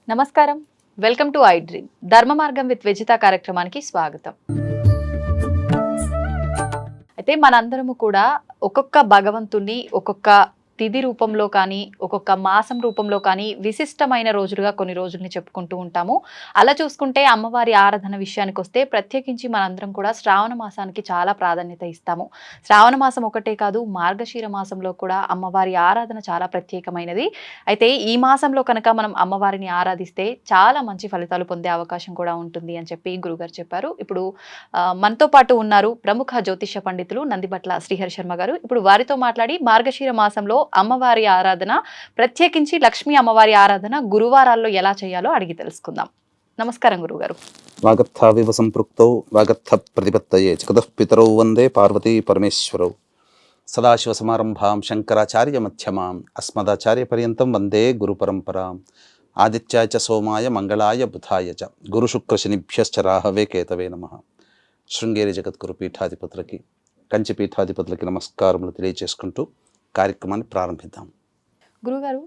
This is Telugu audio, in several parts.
నమస్కారం, వెల్కమ్ టు ఐ డ్రీమ్ ధర్మ మార్గం విత్ విజిత కార్యక్రమానికి స్వాగతం. అయితే మనందరము కూడా ఒక్కొక్క భగవంతుని ఒక్కొక్క తిథి రూపంలో కానీ ఒక్కొక్క మాసం రూపంలో కానీ విశిష్టమైన రోజులుగా కొన్ని రోజుల్ని చెప్పుకుంటూ ఉంటాము. అలా చూసుకుంటే అమ్మవారి ఆరాధన విషయానికి వస్తే ప్రత్యేకించి మనందరం కూడా శ్రావణ మాసానికి చాలా ప్రాధాన్యత ఇస్తాము. శ్రావణ మాసం ఒకటే కాదు, మార్గశీర మాసంలో కూడా అమ్మవారి ఆరాధన చాలా ప్రత్యేకమైనది. అయితే ఈ మాసంలో కనుక మనం అమ్మవారిని ఆరాధిస్తే చాలా మంచి ఫలితాలు పొందే అవకాశం కూడా ఉంటుంది అని చెప్పి గురుగారు చెప్పారు. ఇప్పుడు మనతో పాటు ఉన్నారు ప్రముఖ జ్యోతిష పండితులు నందిబట్ల శ్రీహరి శర్మ గారు. ఇప్పుడు వారితో మాట్లాడి మార్గశీర మాసంలో అమ్మవారి ఆరాధన, ప్రత్యేకించి లక్ష్మీ అమ్మవారి ఆరాధన గురువారాల్లో ఎలా చేయాలో అడిగి తెలుసుకుందాం. నమస్కారం గురుగారు. వాగర్థావివ సంపృక్తౌ వాగర్థ ప్రతిపత్తయే జగతః పితరౌ వందే పార్వతీ పరమేశ్వరౌ. సదాశివ సమారంభాం శంకరాచార్య మధ్యమాం అస్మదాచార్య పర్యంతం వందే గురు పరంపరాం. ఆదిత్యాయ చ సోమాయ మంగళాయ బుధాయ చ గురు శుక్ర శనిభ్యశ్చ రాహవే కేతవే నమః. శృంగేరి జగద్గురు పీఠాధిపతులకి, కంచి పీఠాధిపతులకి నమస్కారములు తెలియజేసుకుంటూ కార్యక్రమాన్ని ప్రారంభిద్దాం. గురుగారు,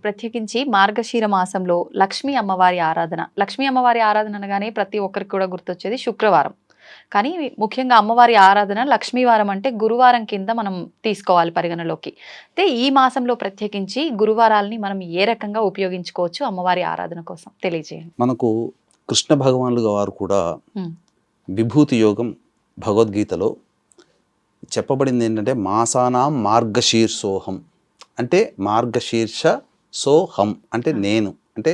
ప్రత్యేకించి మార్గశీర మాసంలో లక్ష్మీ అమ్మవారి ఆరాధన, లక్ష్మీ అమ్మవారి ఆరాధన అనగానే ప్రతి ఒక్కరికి కూడా గుర్తొచ్చేది శుక్రవారం. కానీ ముఖ్యంగా అమ్మవారి ఆరాధన లక్ష్మీవారం అంటే గురువారం కింద మనం తీసుకోవాలి పరిగణలోకి. అయితే ఈ మాసంలో ప్రత్యేకించి గురువారాలని మనం ఏ రకంగా ఉపయోగించుకోవచ్చు అమ్మవారి ఆరాధన కోసం తెలియజేయండి. మనకు కృష్ణ భగవానులు వారు కూడా విభూతి యోగం భగవద్గీతలో చెప్పబడింది ఏంటంటే మాసానాం మార్గశీర్షోహం, అంటే మార్గశీర్ష సోహం అంటే నేను, అంటే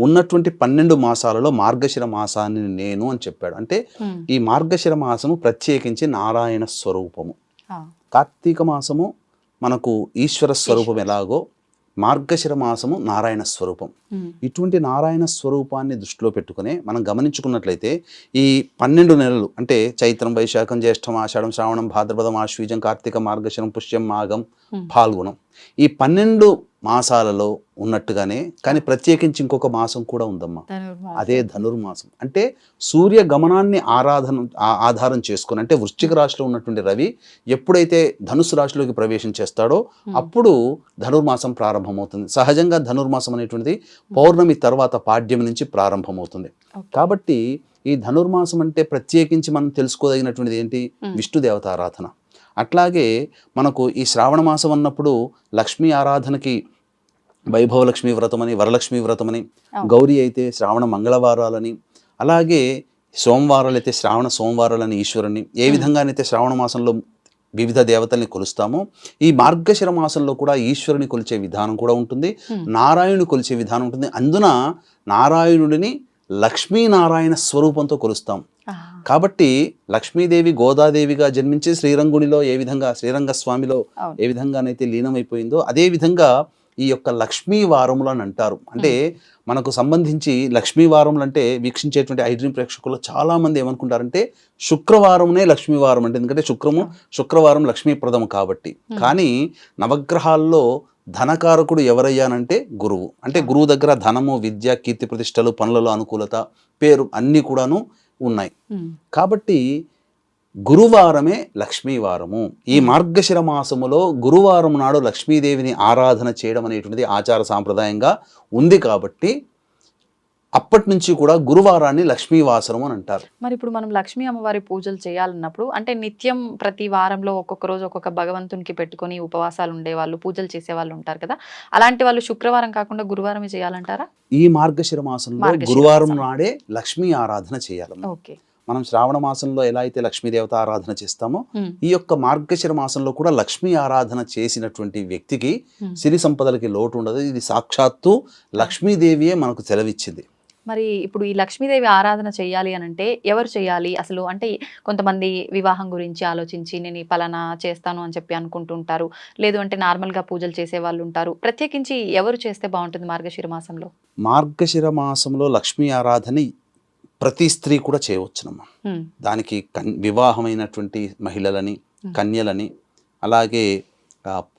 ఉన్నటువంటి 12 మాసాలలో మార్గశిర మాసాన్ని నేను అని చెప్పాడు. అంటే ఈ మార్గశిర మాసము ప్రత్యేకించి నారాయణ స్వరూపము. కార్తీక మాసము మనకు ఈశ్వర స్వరూపం ఎలాగో మార్గశిర మాసము నారాయణ స్వరూపం. ఇటువంటి నారాయణ స్వరూపాన్ని దృష్టిలో పెట్టుకునే మనం గమనించుకున్నట్లయితే ఈ 12 నెలలు అంటే చైత్రం, వైశాఖం, జ్యేష్ఠం, ఆషాఢం, శ్రావణం, భాద్రపదం, ఆశ్వీజం, కార్తీక, మార్గశిరం, పుష్యం, మాఘం, ఫాల్గుణం, ఈ 12 మాసాలలో ఉన్నట్టుగానే కానీ ప్రత్యేకించి ఇంకొక మాసం కూడా ఉందమ్మా, అదే ధనుర్మాసం. అంటే సూర్య గమనాన్ని ఆధారం చేసుకుని, అంటే వృశ్చిక రాశిలో ఉన్నటువంటి రవి ఎప్పుడైతే ధనుసు రాశిలోకి ప్రవేశం చేస్తాడో అప్పుడు ధనుర్మాసం ప్రారంభమవుతుంది. సహజంగా ధనుర్మాసం అనేటువంటిది పౌర్ణమి తర్వాత పాడ్యం నుంచి ప్రారంభమవుతుంది. కాబట్టి ఈ ధనుర్మాసం అంటే ప్రత్యేకించి మనం తెలుసుకోదగినటువంటిది ఏంటి? విష్ణు దేవత ఆరాధన. అట్లాగే మనకు ఈ శ్రావణ మాసం అన్నప్పుడు లక్ష్మీ ఆరాధనకి వైభవలక్ష్మీ వ్రతమని, వరలక్ష్మీ వ్రతమని, గౌరీ అయితే శ్రావణ మంగళవారాలని, అలాగే సోమవారాలు అయితే శ్రావణ సోమవారాలని ఈశ్వరుని, ఏ విధంగానైతే శ్రావణ మాసంలో వివిధ దేవతల్ని కొలుస్తామో ఈ మార్గశిర మాసంలో కూడా ఈశ్వరుని కొలిచే విధానం కూడా ఉంటుంది, నారాయణుని కొలిచే విధానం ఉంటుంది. అందున నారాయణుడిని లక్ష్మీనారాయణ స్వరూపంతో కొలుస్తాం. కాబట్టి లక్ష్మీదేవి గోదాదేవిగా జన్మించి శ్రీరంగునిలో ఏ విధంగా, శ్రీరంగస్వామిలో ఏ విధంగానైతే లీనమైపోయిందో అదే విధంగా ఈ యొక్క లక్ష్మీవారములు అని అంటారు. అంటే మనకు సంబంధించి లక్ష్మీవారములు అంటే వీక్షించేటువంటి ఐ డ్రీమ్ ప్రేక్షకులు చాలా మంది ఏమనుకుంటారంటే శుక్రవారమునే లక్ష్మీవారం అంటే, ఎందుకంటే శుక్రవారం లక్ష్మీప్రదము కాబట్టి. కానీ నవగ్రహాల్లో ధనకారకుడు ఎవరయ్యానంటే గురువు. అంటే గురువు దగ్గర ధనము, విద్య, కీర్తి ప్రతిష్టలు, పనులలో అనుకూలత, పేరు అన్నీ కూడాను ఉన్నాయి. కాబట్టి గురువారమే లక్ష్మీవారము. ఈ మార్గశిర మాసములో గురువారం నాడు లక్ష్మీదేవిని ఆరాధన చేయడం అనేటువంటిది ఆచార సాంప్రదాయంగా ఉంది. కాబట్టి అప్పటి నుంచి కూడా గురువారాన్ని లక్ష్మీవాసరం అని అంటారు. మరి ఇప్పుడు మనం లక్ష్మీ అమ్మవారి పూజలు చేయాలన్నప్పుడు అంటే నిత్యం ప్రతి వారంలో ఒక్కొక్క రోజు ఒక్కొక్క భగవంతునికి పెట్టుకొని ఉపవాసాలు ఉండేవాళ్ళు, పూజలు చేసే వాళ్ళు ఉంటారు కదా, అలాంటి వాళ్ళు శుక్రవారం కాకుండా గురువారమే చేయాలంటారా? ఈ మార్గశిర మాసంలో గురువారం నాడే లక్ష్మీ ఆరాధన చేయాలి. ఓకే. మనం శ్రావణ మాసంలో ఎలా అయితే లక్ష్మీదేవత ఆరాధన చేస్తామో ఈ యొక్క మార్గశిర మాసంలో కూడా లక్ష్మీ ఆరాధన చేసినటువంటి వ్యక్తికి సిరి సంపదలకి లోటు ఉండదు. ఇది సాక్షాత్తు లక్ష్మీదేవియే మనకు సెలవిచ్చింది. మరి ఇప్పుడు ఈ లక్ష్మీదేవి ఆరాధన చేయాలి అని అంటే ఎవరు చేయాలి అసలు? అంటే కొంతమంది వివాహం గురించి ఆలోచించి నేను పలానా చేస్తాను అని చెప్పి అనుకుంటుంటారు, లేదు అంటే నార్మల్గా పూజలు చేసే వాళ్ళు ఉంటారు. ప్రత్యేకించి ఎవరు చేస్తే బాగుంటుంది మార్గశిర మాసంలో? మార్గశిర మాసంలో లక్ష్మీ ఆరాధన ప్రతి స్త్రీ కూడా చేయవచ్చునమ్మా. దానికి వివాహమైనటువంటి మహిళలని, కన్యలని, అలాగే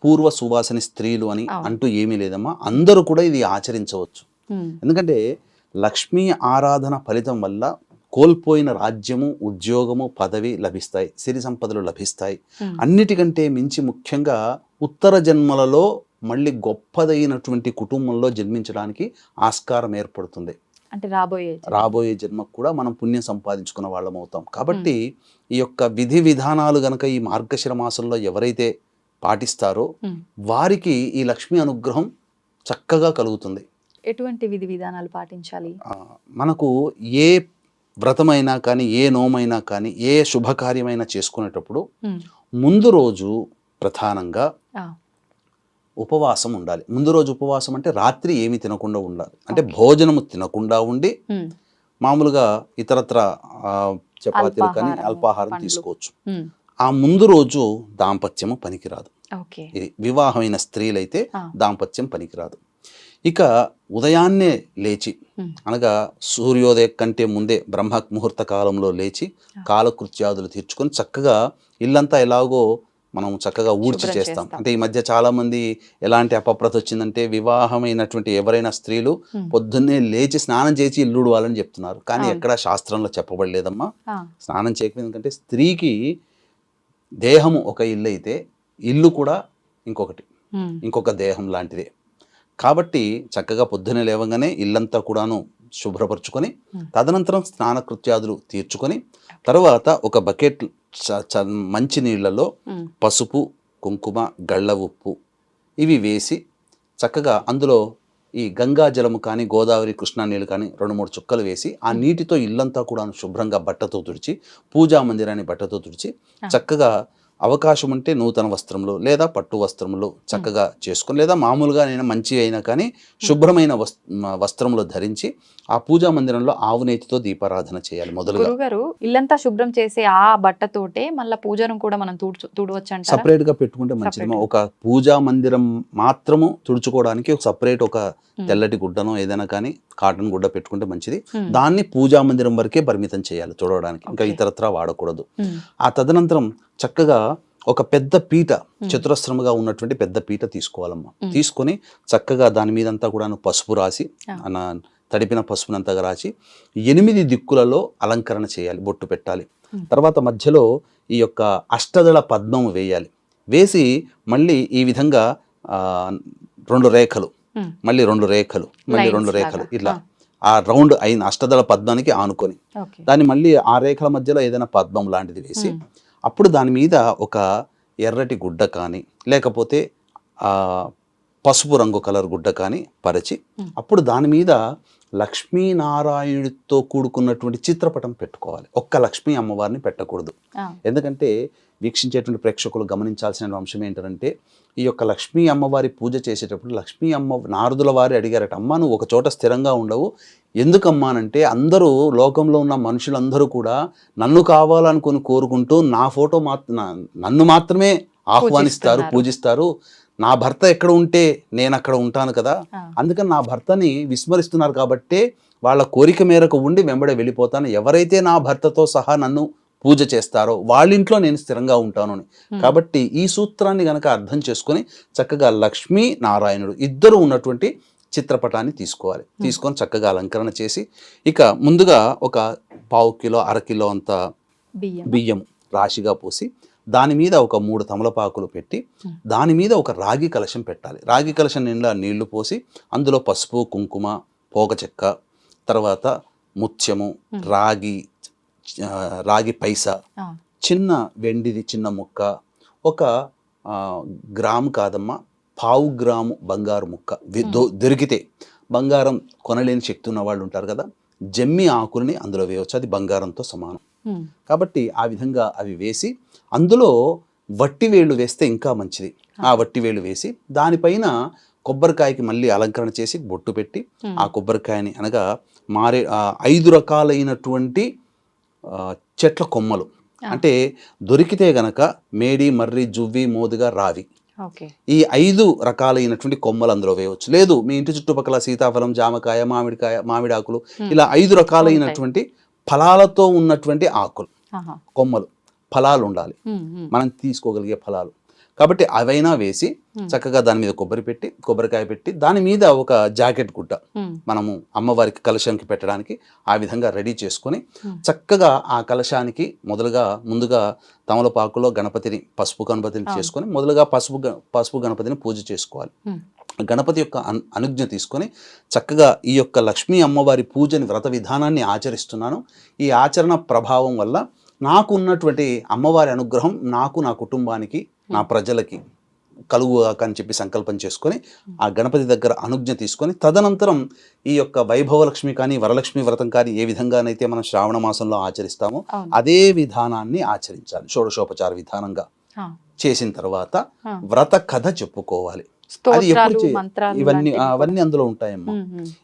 పూర్వ సువాసని స్త్రీలు అని అంటూ ఏమీ లేదమ్మా. అందరూ కూడా ఇది ఆచరించవచ్చు. ఎందుకంటే లక్ష్మీ ఆరాధన ఫలితం వల్ల కోల్పోయిన రాజ్యము, ఉద్యోగము, పదవి లభిస్తాయి, సిరి సంపదలు లభిస్తాయి. అన్నిటికంటే మించి ముఖ్యంగా ఉత్తర జన్మలలో మళ్ళీ గొప్పదైనటువంటి కుటుంబంలో జన్మించడానికి ఆస్కారం ఏర్పడుతుంది. అంటే రాబోయే జన్మకు కూడా మనం పుణ్యం సంపాదించుకున్న వాళ్ళం అవుతాం. కాబట్టి ఈ యొక్క విధి విధానాలు గనక ఈ మార్గశిర మాసంలో ఎవరైతే పాటిస్తారో వారికి ఈ లక్ష్మీ అనుగ్రహం చక్కగా కలుగుతుంది. ఎటువంటి విధి విధానాలు పాటించాలి? మనకు ఏ వ్రతమైనా కానీ, ఏ నోమైనా కానీ, ఏ శుభకార్యమైనా చేసుకునేటప్పుడు ముందు రోజు ప్రధానంగా ఉపవాసం ఉండాలి. ముందు రోజు ఉపవాసం అంటే రాత్రి ఏమి తినకుండా ఉండాలి. అంటే భోజనము తినకుండా ఉండి మామూలుగా ఇతరత్ర చపాతీలు కానీ అల్పాహారం తీసుకోవచ్చు. ఆ ముందు రోజు దాంపత్యము పనికిరాదు. ఇది వివాహమైన స్త్రీలైతే దాంపత్యం పనికిరాదు. ఇక ఉదయాన్నే లేచి అనగా సూర్యోదయ కంటే ముందే బ్రహ్మ ముహూర్త కాలంలో లేచి కాలకృత్యాదులు తీర్చుకొని చక్కగా ఇల్లంతా ఎలాగో మనం చక్కగా ఊడ్చి చేస్తాం. అంటే ఈ మధ్య చాలా మంది ఎలాంటి అపప్రత వచ్చిందంటే వివాహమైనటువంటి ఎవరైనా స్త్రీలు పొద్దున్నే లేచి స్నానం చేసి ఇల్లు ఉడవాలని చెప్తున్నారు. కానీ ఎక్కడా శాస్త్రంలో చెప్పబడలేదమ్మా. స్నానం చేయకపోతే ఎందుకంటే స్త్రీకి దేహము ఒక ఇల్లు అయితే ఇల్లు కూడా ఇంకొక దేహం లాంటిదే. కాబట్టి చక్కగా పొద్దున్నే లేవగానే ఇల్లంతా కూడాను శుభ్రపరచుకొని తదనంతరం స్నాన కృత్యాదులు తీర్చుకొని తర్వాత ఒక బకెట్ మంచి నీళ్లలో పసుపు, కుంకుమ, గళ్ళ ఉప్పు ఇవి వేసి చక్కగా అందులో ఈ గంగా జలము కానీ, గోదావరి, కృష్ణా నీళ్ళు కానీ 2-3 చుక్కలు వేసి ఆ నీటితో ఇల్లంతా కూడా శుభ్రంగా బట్టతో తుడిచి, పూజా మందిరాన్ని బట్టతో తుడిచి చక్కగా అవకాశం ఉంటే నూతన వస్త్రంలో లేదా పట్టు వస్త్రంలో చక్కగా చేసుకొని, లేదా మామూలుగా నేను మంచి అయినా కానీ శుభ్రమైన వస్త్రంలో ధరించి ఆ పూజా మందిరంలో ఆవు నేతితో దీపారాధన చేయాలి. మొదలుగా గురుగారు ఇల్లంతా శుభ్రం చేసే ఆ బట్టతోటే మళ్ళీ పూజను కూడా మనం తుడవచ్చు అంటారా? సపరేట్ గా పెట్టుకుంటే మంచిది. ఒక పూజా మందిరం మాత్రము తుడుచుకోవడానికి ఒక సపరేట్ ఒక తెల్లటి గుడ్డనో ఏదైనా కానీ కాటన్ గుడ్డ పెట్టుకుంటే మంచిది. దాన్ని పూజా మందిరం వరకే పరిమితం చేయాలి తుడవడానికి, ఇంకా ఇతరత్రా వాడకూడదు. ఆ తదనంతరం చక్కగా ఒక పెద్ద పీట, చతురస్రముగా ఉన్నటువంటి పెద్ద పీట తీసుకోవాలమ్మా. తీసుకొని చక్కగా దాని మీదంతా కూడా పసుపు రాసి, తడిపిన పసుపునంతగా రాసి 8 దిక్కులలో అలంకరణ చేయాలి, బొట్టు పెట్టాలి. తర్వాత మధ్యలో ఈ యొక్క అష్టదళ పద్మం వేయాలి. వేసి మళ్ళీ ఈ విధంగా 2 రేఖలు, మళ్ళీ 2 రేఖలు, మళ్ళీ 2 రేఖలు, ఇలా ఆ రౌండ్ అయిన అష్టదళ పద్మానికి ఆనుకొని దాన్ని మళ్ళీ ఆ రేఖల మధ్యలో ఏదైనా పద్మం లాంటిది వేసి అప్పుడు దాని మీద ఒక ఎర్రటి గుడ్డ కానీ లేకపోతే పసుపు రంగు కలర్ గుడ్డ కానీ పరిచి అప్పుడు దాని మీద లక్ష్మీనారాయణుడితో కూడుకున్నటువంటి చిత్రపటం పెట్టుకోవాలి. ఒక్క లక్ష్మీ అమ్మవారిని పెట్టకూడదు. ఎందుకంటే వీక్షించేటువంటి ప్రేక్షకులు గమనించాల్సిన అంశం ఏంటంటే ఈ యొక్క లక్ష్మీ అమ్మవారి పూజ చేసేటప్పుడు లక్ష్మీ అమ్మ నారదుల వారి అడిగారట, అమ్మ నువ్వు ఒక చోట స్థిరంగా ఉండవు ఎందుకమ్మానంటే అందరూ లోకంలో ఉన్న మనుషులందరూ కూడా నన్ను కావాలనుకుని కోరుకుంటూ నా ఫోటో నన్ను మాత్రమే ఆహ్వానిస్తారు, పూజిస్తారు. నా భర్త ఎక్కడ ఉంటే నేను అక్కడ ఉంటాను కదా, అందుకని నా భర్తని విస్మరిస్తున్నారు కాబట్టే వాళ్ళ కోరిక మేరకు ఉండి వెంబడే వెళ్ళిపోతాను. ఎవరైతే నా భర్తతో సహా నన్ను పూజ చేస్తారో వాళ్ళింట్లో నేను స్థిరంగా ఉంటాను అని. కాబట్టి ఈ సూత్రాన్ని గనక అర్థం చేసుకొని చక్కగా లక్ష్మీ నారాయణుడు ఇద్దరు ఉన్నటువంటి చిత్రపటాన్ని తీసుకోవాలి. తీసుకొని చక్కగా అలంకరణ చేసి ఇక ముందుగా ఒక 1/4 కిలో 1/2 కిలో అంత బియ్యం రాశిగా పోసి దాని మీద ఒక 3 తమలపాకులు పెట్టి దాని మీద ఒక రాగి కలశం పెట్టాలి. రాగి కలశం నిండా నీళ్లు పోసి అందులో పసుపు, కుంకుమ, పోక చెక్క, తర్వాత ముత్యము, రాగి పైసా, చిన్న వెండిది చిన్న ముక్క, ఒక గ్రాము కాదమ్మా 1/4 గ్రాము బంగారు ముక్క దొరికితే, బంగారం కొనలేని శక్తి ఉన్న వాళ్ళు ఉంటారు కదా, జమ్మి ఆకుల్ని అందులో వేయవచ్చు, అది బంగారంతో సమానం. కాబట్టి ఆ విధంగా అవి వేసి అందులో వట్టివేళ్ళు వేస్తే ఇంకా మంచిది. ఆ వట్టివేళ్ళు వేసి దానిపైన కొబ్బరికాయకి మళ్ళీ అలంకరణ చేసి బొట్టు పెట్టి ఆ కొబ్బరికాయని అనగా 5 రకాలైనటువంటి చెట్ల కొమ్మలు, అంటే దొరికితే గనక మేడి, మర్రి, జువ్వి, మోదుగా, రావి, ఈ 5 రకాలైనటువంటి కొమ్మలు అందులో వేయవచ్చు. లేదు మీ ఇంటి చుట్టుపక్కల సీతాఫలం, జామకాయ, మామిడి ఆకులు, ఇలా 5 రకాలైనటువంటి ఫలాలతో ఉన్నటువంటి ఆకులు, కొమ్మలు, ఫలాలు ఉండాలి, మనం తీసుకోగలిగే ఫలాలు. కాబట్టి అవైనా వేసి చక్కగా దాని మీద కొబ్బరికాయ పెట్టి దాని మీద ఒక జాకెట్ గుడ్డ మనము అమ్మవారికి కలశానికి పెట్టడానికి ఆ విధంగా రెడీ చేసుకొని చక్కగా ఆ కలశానికి ముందుగా తమలపాకులో పసుపు గణపతిని చేసుకొని మొదలుగా పసుపు గణపతిని పూజ చేసుకోవాలి. గణపతి యొక్క అనుజ్ఞ తీసుకొని చక్కగా ఈ యొక్క లక్ష్మీ అమ్మవారి పూజని వ్రత విధానాన్ని ఆచరిస్తున్నాను. ఈ ఆచరణ ప్రభావం వల్ల నాకు ఉన్నటువంటి అమ్మవారి అనుగ్రహం నాకు, నా కుటుంబానికి, నా ప్రజలకి కలుగుగాక అని చెప్పి సంకల్పం చేసుకొని ఆ గణపతి దగ్గర అనుజ్ఞ తీసుకొని తదనంతరం ఈ యొక్క వైభవలక్ష్మి కానీ వరలక్ష్మి వ్రతం కానీ ఏ విధంగానైతే మనం శ్రావణ మాసంలో ఆచరిస్తామో అదే విధానాన్ని ఆచరించాలి. షోడశోపచార విధానంగా చేసిన తర్వాత వ్రత కథ చెప్పుకోవాలి. అది ఎప్పుడు అవన్నీ అందులో ఉంటాయమ్మా.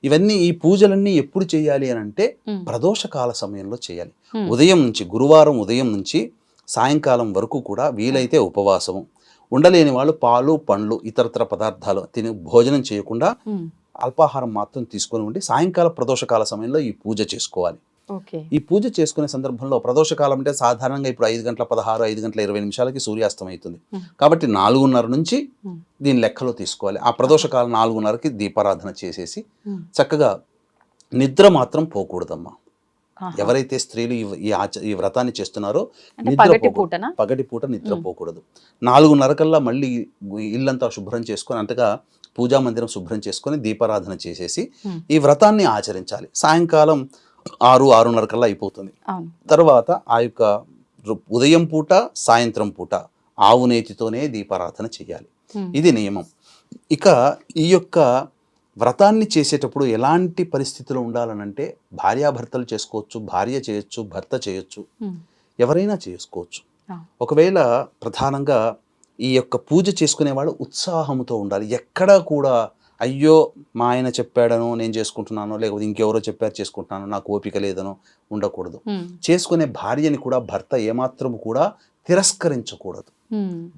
ఇవన్నీ ఈ పూజలన్నీ ఎప్పుడు చేయాలి అని అంటే ప్రదోషకాల సమయంలో చేయాలి. ఉదయం నుంచి గురువారం ఉదయం నుంచి సాయంకాలం వరకు కూడా వీలైతే ఉపవాసము, ఉండలేని వాళ్ళు పాలు పండ్లు ఇతరతర పదార్థాలు తిని భోజనం చేయకుండా అల్పాహారం మాత్రం తీసుకొని ఉండి సాయంకాల ప్రదోషకాల సమయంలో ఈ పూజ చేసుకోవాలి. ఈ పూజ చేసుకునే సందర్భంలో ప్రదోషకాలం అంటే సాధారణంగా ఇప్పుడు 5:16, 5:20 సూర్యాస్తం అవుతుంది. కాబట్టి 4:30 నుంచి దీని లెక్కలో తీసుకోవాలి. ఆ ప్రదోషకాలం 4:30కి దీపారాధన చేసేసి చక్కగా నిద్ర మాత్రం పోకూడదమ్మా. ఎవరైతే స్త్రీలు ఈ వ్రతాన్ని చేస్తున్నారో పగటి పూట నిద్రపోకూడదు. 4:30 కల్లా మళ్ళీ ఇల్లంతా శుభ్రం చేసుకొని అంతగా పూజా మందిరం శుభ్రం చేసుకొని దీపారాధన చేసేసి ఈ వ్రతాన్ని ఆచరించాలి. సాయంకాలం 6-6:30 కల్లా అయిపోతుంది. తర్వాత ఆ యొక్క ఉదయం పూట సాయంత్రం పూట ఆవు నేతితోనే దీపారాధన చేయాలి. ఇది నియమం. ఇక ఈ యొక్క వ్రతాన్ని చేసేటప్పుడు ఎలాంటి పరిస్థితులు ఉండాలనంటే భార్యాభర్తలు చేసుకోవచ్చు, భార్య చేయొచ్చు, భర్త చేయొచ్చు, ఎవరైనా చేసుకోవచ్చు. ఒకవేళ ప్రధానంగా ఈ యొక్క పూజ చేసుకునేవాళ్ళు ఉత్సాహంతో ఉండాలి. ఎక్కడా కూడా అయ్యో మా ఆయన చెప్పాడనో నేను చేసుకుంటున్నానో లేకపోతే ఇంకెవరో చెప్పారు చేసుకుంటున్నానో నాకు ఓపిక లేదనో ఉండకూడదు. చేసుకునే భార్యని కూడా భర్త ఏమాత్రం కూడా తిరస్కరించకూడదు.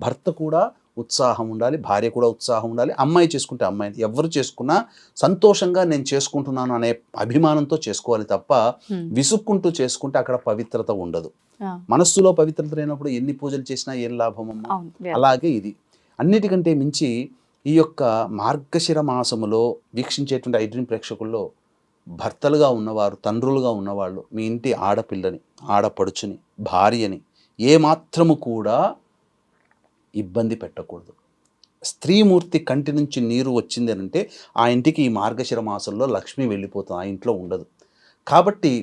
భర్త కూడా ఉత్సాహం ఉండాలి, భార్య కూడా ఉత్సాహం ఉండాలి. అమ్మాయి చేసుకుంటే అమ్మాయిని, ఎవరు చేసుకున్నా సంతోషంగా నేను చేసుకుంటున్నాను అనే అభిమానంతో చేసుకోవాలి తప్ప విసుక్కుంటూ చేసుకుంటే అక్కడ పవిత్రత ఉండదు. మనస్సులో పవిత్రత లేనప్పుడు ఎన్ని పూజలు చేసినా ఏం లాభమమ్మా. అలాగే ఇది అన్నిటికంటే మించి ఈ యొక్క మార్గశిర మాసములో వీక్షించేటువంటి ఐడ్రీమ్ ప్రేక్షకుల్లో భర్తలుగా ఉన్నవారు, తండ్రులుగా ఉన్నవాళ్ళు మీ ఇంటి ఆడపిల్లని, ఆడపడుచుని, భార్యని ఏమాత్రము కూడా ఇబ్బంది పెట్టకూడదు. స్త్రీమూర్తి కంటి నుంచి నీరు వచ్చింది అంటే ఆ ఇంటికి ఈ మార్గశిర మాసంలో లక్ష్మి వెళ్ళిపోతుంది, ఆ ఇంట్లో ఉండదు. కాబట్టి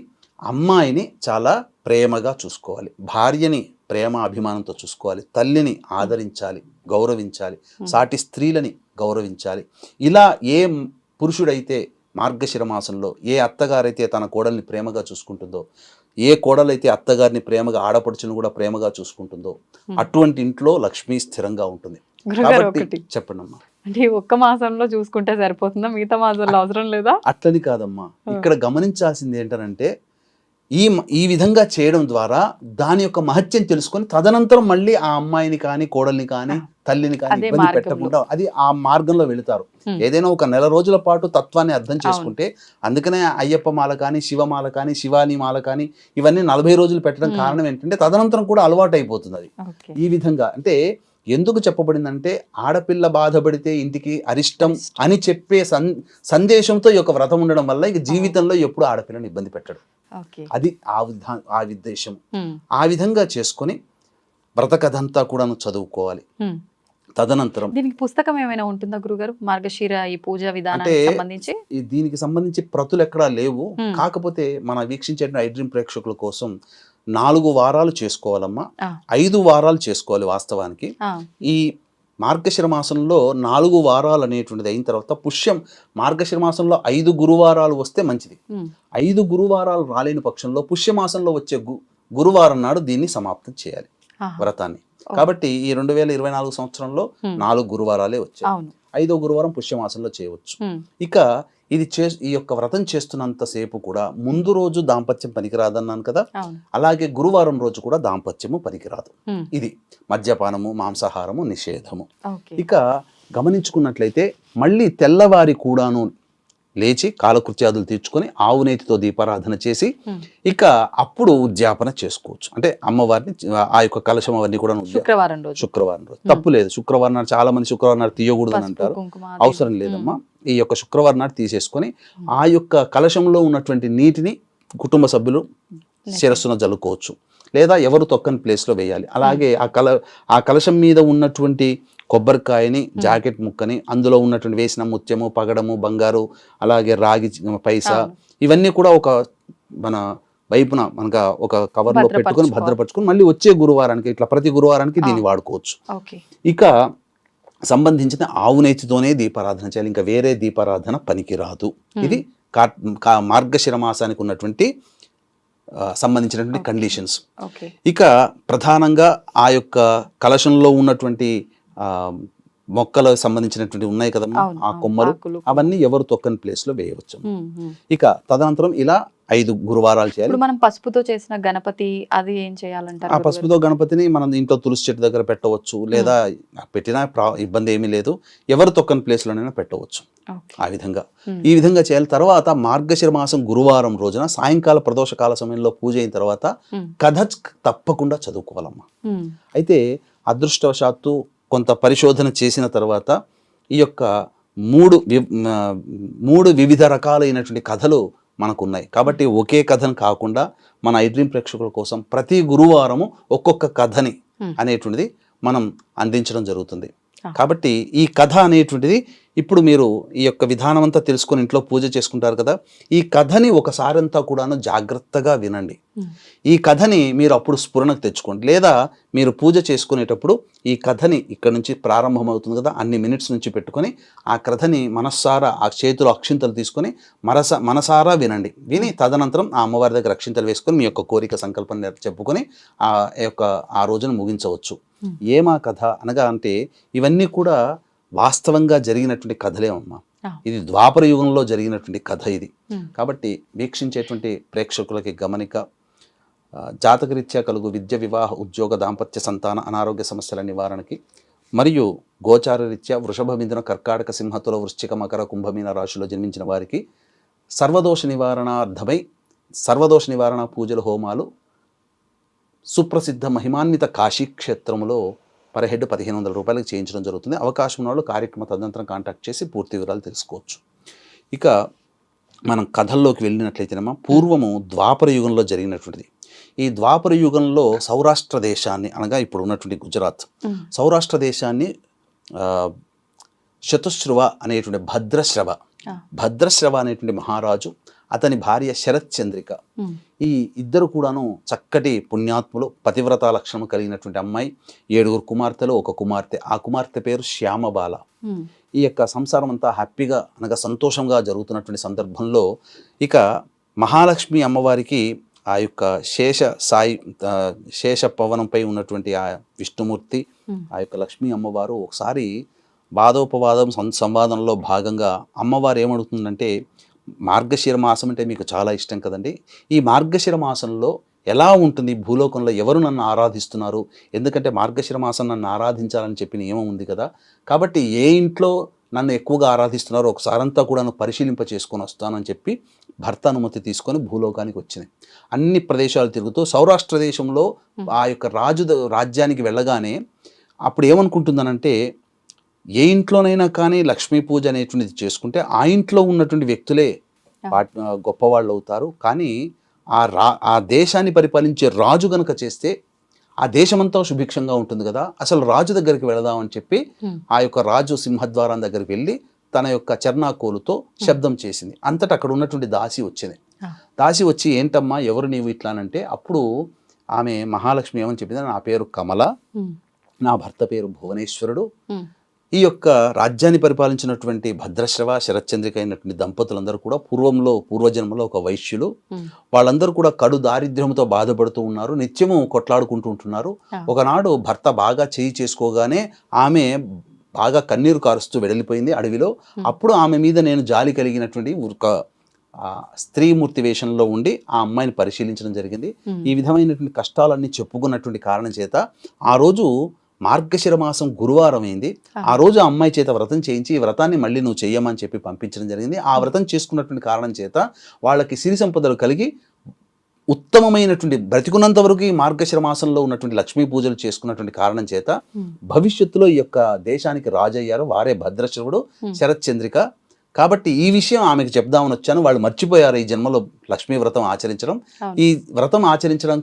అమ్మాయిని చాలా ప్రేమగా చూసుకోవాలి, భార్యని ప్రేమ అభిమానంతో చూసుకోవాలి, తల్లిని ఆదరించాలి, గౌరవించాలి, సాటి స్త్రీలని గౌరవించాలి. ఇలా ఏ పురుషుడైతే మార్గశిర మాసంలో ఏ అత్తగారైతే తన కోడల్ని ప్రేమగా చూసుకుంటుందో, ఏ కోడలైతే అత్తగారిని ప్రేమగా, ఆడపడుచును కూడా ప్రేమగా చూసుకుంటుందో అటువంటి ఇంట్లో లక్ష్మి స్థిరంగా ఉంటుంది. కాబట్టి చెప్పండి అమ్మా. అంటే ఒక్క మాసంలో చూసుకుంటే సరిపోతుందా, మిగతా మాసంలో అవసరం లేదా? అట్లని కాదమ్మా. ఇక్కడ గమనించాల్సింది ఏంటంటే ఈ విధంగా చేయడం ద్వారా దాని యొక్క మహత్యం తెలుసుకొని తదనంతరం మళ్ళీ ఆ అమ్మాయిని కానీ కోడల్ని కానీ తల్లిని కానీ ఇబ్బంది పెట్టకుండా అది ఆ మార్గంలో వెళుతారు. ఏదైనా ఒక నెల రోజుల పాటు తత్వాన్ని అర్థం చేసుకుంటే, అందుకనే అయ్యప్ప మాల కానీ, శివమాల కానీ, శివాని మాల కానీ ఇవన్నీ 40 రోజులు పెట్టడం కారణం ఏంటంటే తదనంతరం కూడా అలవాటు అయిపోతుంది. అది ఈ విధంగా అంటే ఎందుకు చెప్పబడిందంటే ఆడపిల్ల బాధపడితే ఇంటికి అరిష్టం అని చెప్పే సందేశంతో ఈ యొక్క వ్రతం ఉండడం వల్ల ఇక జీవితంలో ఎప్పుడు ఆడపిల్లని ఇబ్బంది పెట్టడు. అది ఆ ఉద్దేశం. ఆ విధంగా చేసుకొని వ్రత కథ అంతా కూడా చదువుకోవాలి. తదనంతరం దీనికి పుస్తకం ఏమైనా ఉంటుందా గురుగారు, మార్గశిర ఈ పూజా విధానానికి సంబంధించి? దీనికి సంబంధించి ప్రతులు ఎక్కడా లేవు. కాకపోతే మన వీక్షించే ఐడ్రీమ్ ప్రేక్షకుల కోసం 4 వారాలు చేసుకోవాలమ్మా, 5 వారాలు చేసుకోవాలి. వాస్తవానికి ఈ మార్గశిర మాసంలో 4 వారాలు అనేటువంటిది అయిన తర్వాత పుష్యం మార్గశిర మాసంలో 5 గురువారాలు వస్తే మంచిది. 5 గురువారాలు రాలేని పక్షంలో పుష్యమాసంలో వచ్చే గురువారం నాడు దీన్ని సమాప్తం చేయాలి వ్రతాన్ని. కాబట్టి ఈ 2024 సంవత్సరంలో 4 గురువారాలే వచ్చాయి. 5వ గురువారం పుష్యమాసంలో చేయవచ్చు. ఇక ఈ యొక్క వ్రతం చేస్తున్నంతసేపు కూడా ముందు రోజు దాంపత్యం పనికిరాదన్నాను కదా, అలాగే గురువారం రోజు కూడా దాంపత్యము పనికిరాదు. ఇది మద్యపానము, మాంసాహారము నిషేధము. ఇక గమనించుకున్నట్లయితే మళ్ళీ తెల్లవారి కూడాను లేచి కాలకృత్యాదులు తీర్చుకొని ఆవు నేతితో దీపారాధన చేసి ఇక అప్పుడు ఉద్యాపన చేసుకోవచ్చు. అంటే అమ్మవారిని ఆ యొక్క కలశం అవన్నీ కూడా శుక్రవారం రోజు తప్పు లేదు. శుక్రవారం నాడు చాలా మంది శుక్రవారం నాడు తీయకూడదు అని అంటారు. అవసరం లేదమ్మా. ఈ యొక్క శుక్రవారం నాడు తీసేసుకొని ఆ యొక్క కలశంలో ఉన్నటువంటి నీటిని కుటుంబ సభ్యులు శిరస్సున జల్లుకోవచ్చు, లేదా ఎవరు తొక్కని ప్లేస్లో వేయాలి. అలాగే ఆ కలశం మీద ఉన్నటువంటి కొబ్బరికాయని, జాకెట్ ముక్కని, అందులో ఉన్నటువంటి వేసిన ముత్యము, పగడము, బంగారు, అలాగే రాగి పైసా, ఇవన్నీ కూడా ఒక మన వైపున మనకు ఒక కవర్లో పెట్టుకొని భద్రపరచుకొని మళ్ళీ వచ్చే గురువారానికి ఇట్లా ప్రతి గురువారానికి దీన్ని వాడుకోవచ్చు. ఇక సంబంధించిన ఆవు నేతితోనే దీపారాధన చేయాలి, ఇంకా వేరే దీపారాధన పనికిరాదు. ఇది మార్గశిర మాసానికి ఉన్నటువంటి సంబంధించినటువంటి కండిషన్స్. ఇక ప్రధానంగా ఆ యొక్క కలశంలో ఉన్నటువంటి మొక్కలకు సంబంధించినటువంటి ఉన్నాయి కదమ్మా, ఆ కొమ్మలు అవన్నీ ఎవరు తొక్కని ప్లేస్ లో వేయవచ్చు. ఇక తదనంతరం ఇలా 5 గురువారాలు చేయాలి. మనం పసుపుతో చేసిన గణపతి అది ఏం చేయాలంటారు? ఆ పసుపుతో గణపతిని మనం ఇంట్లో తులసి చెట్టు దగ్గర పెట్టవచ్చు, లేదా పెట్టినా ఇబ్బంది ఏమీ లేదు, ఎవరు తొక్కని ప్లేస్ లోనైనా పెట్టవచ్చు. ఆ విధంగా ఈ విధంగా చేయాలి. తర్వాత మార్గశిర మాసం గురువారం రోజున సాయంకాల ప్రదోషకాల సమయంలో పూజ అయిన తర్వాత కథ తప్పకుండా చదువుకోవాలమ్మా. అయితే అదృష్టవశాత్తు కొంత పరిశోధన చేసిన తర్వాత ఈ యొక్క 3 వివిధ రకాలైనటువంటి కథలు మనకు ఉన్నాయి. కాబట్టి ఒకే కథను కాకుండా మన ఐడ్రీమ్ ప్రేక్షకుల కోసం ప్రతి గురువారము ఒక్కొక్క కథని అనేటువంటిది మనం అందించడం జరుగుతుంది. కాబట్టి ఈ కథ అనేటువంటిది ఇప్పుడు మీరు ఈ యొక్క విధానం అంతా తెలుసుకొని ఇంట్లో పూజ చేసుకుంటారు కదా, ఈ కథని ఒకసారంతా కూడాను జాగ్రత్తగా వినండి. ఈ కథని మీరు అప్పుడు స్ఫురణకు తెచ్చుకోండి, లేదా మీరు పూజ చేసుకునేటప్పుడు ఈ కథని ఇక్కడ నుంచి ప్రారంభమవుతుంది కదా అన్ని మినిట్స్ నుంచి పెట్టుకొని ఆ కథని మనస్సారా ఆ చేతిలో అక్షింతలు తీసుకొని మనసారా వినండి. విని తదనంతరం ఆ అమ్మవారి దగ్గర అక్షింతలు వేసుకొని మీ యొక్క కోరిక సంకల్పం చెప్పుకొని ఆ రోజును ముగించవచ్చు. ఏమా కథ అనగా అంటే ఇవన్నీ కూడా వాస్తవంగా జరిగినటువంటి కథలే అమ్మా. ఇది ద్వాపర యుగంలో జరిగినటువంటి కథ ఇది. కాబట్టి వీక్షించేటువంటి ప్రేక్షకులకి గమనిక, జాతకరీత్యా కలుగు విద్య, వివాహ, ఉద్యోగ, దాంపత్య, సంతాన, అనారోగ్య సమస్యల నివారణకి మరియు గోచార రీత్యా వృషభ, మిథున, కర్కాటక, సింహతుల, వృశ్చిక, మకర, కుంభమీన రాశిలో జన్మించిన వారికి సర్వదోష నివారణార్థమై సర్వదోష నివారణ పూజలు, హోమాలు సుప్రసిద్ధ మహిమాన్విత కాశీక్షేత్రంలో పర్ హెడ్ 1500 రూపాయలకు చేయించడం జరుగుతుంది. అవకాశం ఉన్న వాళ్ళు కార్యక్రమ తదనంతరం కాంటాక్ట్ చేసి పూర్తి వివరాలు తెలుసుకోవచ్చు. ఇక మనం కథల్లోకి వెళ్ళినట్లయితేనేమో పూర్వము ద్వాపర యుగంలో జరిగినటువంటిది. ఈ ద్వాపర యుగంలో సౌరాష్ట్ర దేశాన్ని అనగా ఇప్పుడు ఉన్నటువంటి గుజరాత్ సౌరాష్ట్ర దేశాన్ని శతుశ్రువ అనేటువంటి భద్రశ్రవ అనేటువంటి మహారాజు, అతని భార్య శరత్చంద్రిక, ఈ ఇద్దరు కూడాను చక్కటి పుణ్యాత్ములు, పతివ్రత లక్షణం కలిగినటువంటి అమ్మాయి, 7 కుమార్తెలు, 1 కుమార్తె. ఆ కుమార్తె పేరు శ్యామబాల. ఈ యొక్క సంసారం అంతా హ్యాపీగా అనగా సంతోషంగా జరుగుతున్నటువంటి సందర్భంలో ఇక మహాలక్ష్మి అమ్మవారికి ఆ యొక్క శేష పవనంపై ఉన్నటువంటి ఆ విష్ణుమూర్తి, ఆ యొక్క లక్ష్మీ అమ్మవారు ఒకసారి వాదోపవాదం సంవాదంలో భాగంగా అమ్మవారు ఏమడుగుతుందంటే, మార్గశిర మాసం అంటే మీకు చాలా ఇష్టం కదండి, ఈ మార్గశిర మాసంలో ఎలా ఉంటుంది భూలోకంలో, ఎవరు నన్ను ఆరాధిస్తున్నారు, ఎందుకంటే మార్గశిర మాసం నన్ను ఆరాధించాలని చెప్పి నియమం ఉంది కదా, కాబట్టి ఏ ఇంట్లో నన్ను ఎక్కువగా ఆరాధిస్తున్నారో ఒకసారంతా కూడా పరిశీలింప చేసుకొని వస్తానని చెప్పి భర్త అనుమతి తీసుకొని భూలోకానికి వచ్చినాయి. అన్ని ప్రదేశాలు తిరుగుతూ సౌరాష్ట్ర దేశంలో ఆ యొక్క రాజ్యానికి వెళ్ళగానే అప్పుడు ఏమనుకుంటుందనంటే, ఏ ఇంట్లోనైనా కానీ లక్ష్మీ పూజ అనేటువంటిది చేసుకుంటే ఆ ఇంట్లో ఉన్నటువంటి వ్యక్తులే గొప్పవాళ్ళు అవుతారు, కానీ ఆ దేశాన్ని పరిపాలించే రాజు గనక చేస్తే ఆ దేశమంతా సుభిక్షంగా ఉంటుంది కదా, అసలు రాజు దగ్గరికి వెళదామని చెప్పి ఆ యొక్క రాజు సింహద్వారం దగ్గరికి వెళ్ళి తన యొక్క చర్నాకోలుతో శబ్దం చేసింది. అంతటా అక్కడ ఉన్నటువంటి దాసి వచ్చింది. దాసి వచ్చి, ఏంటమ్మా ఎవరు నీవు ఇట్లా అంటే, అప్పుడు ఆమె మహాలక్ష్మి ఏమని చెప్పింది, నా పేరు కమల, నా భర్త పేరు భువనేశ్వరుడు, ఈ యొక్క రాజ్యాన్ని పరిపాలించినటువంటి భద్రశ్రవ శరత్చంద్రిక అయినటువంటి దంపతులందరూ కూడా పూర్వజన్మలో ఒక వైశ్యులు, వాళ్ళందరూ కూడా కడు దారిద్ర్యంతో బాధపడుతూ ఉన్నారు, నిత్యము కొట్లాడుకుంటూ ఉంటున్నారు. ఒకనాడు భర్త బాగా చేయి చేసుకోగానే ఆమె బాగా కన్నీరు కారుస్తూ వెడలిపోయింది అడవిలో. అప్పుడు ఆమె మీద నేను జాలి కలిగినటువంటి ఒక స్త్రీమూర్తి వేషంలో ఉండి ఆ అమ్మాయిని పరిశీలించడం జరిగింది. ఈ విధమైనటువంటి కష్టాలన్నీ చెప్పుకున్నటువంటి కారణం చేత ఆ రోజు మార్గశిర మాసం గురువారం అయింది. ఆ రోజు ఆ అమ్మాయి చేత వ్రతం చేయించి ఈ వ్రతాన్ని మళ్ళీ నువ్వు చెయ్యమని చెప్పి పంపించడం జరిగింది. ఆ వ్రతం చేసుకున్నటువంటి కారణం చేత వాళ్ళకి సిరి సంపదలు కలిగి ఉత్తమమైనటువంటి బ్రతికున్నంత వరకు ఈ మార్గశిర మాసంలో ఉన్నటువంటి లక్ష్మీ పూజలు చేసుకున్నటువంటి కారణం చేత భవిష్యత్తులో ఈ యొక్క దేశానికి రాజు అయ్యారు. వారే భద్రశివుడు, శరత్చంద్రిక. కాబట్టి ఈ విషయం ఆమెకు చెప్దామని వచ్చాను. వాళ్ళు మర్చిపోయారు ఈ జన్మలో లక్ష్మీ వ్రతం ఆచరించడం. ఈ వ్రతం ఆచరించడం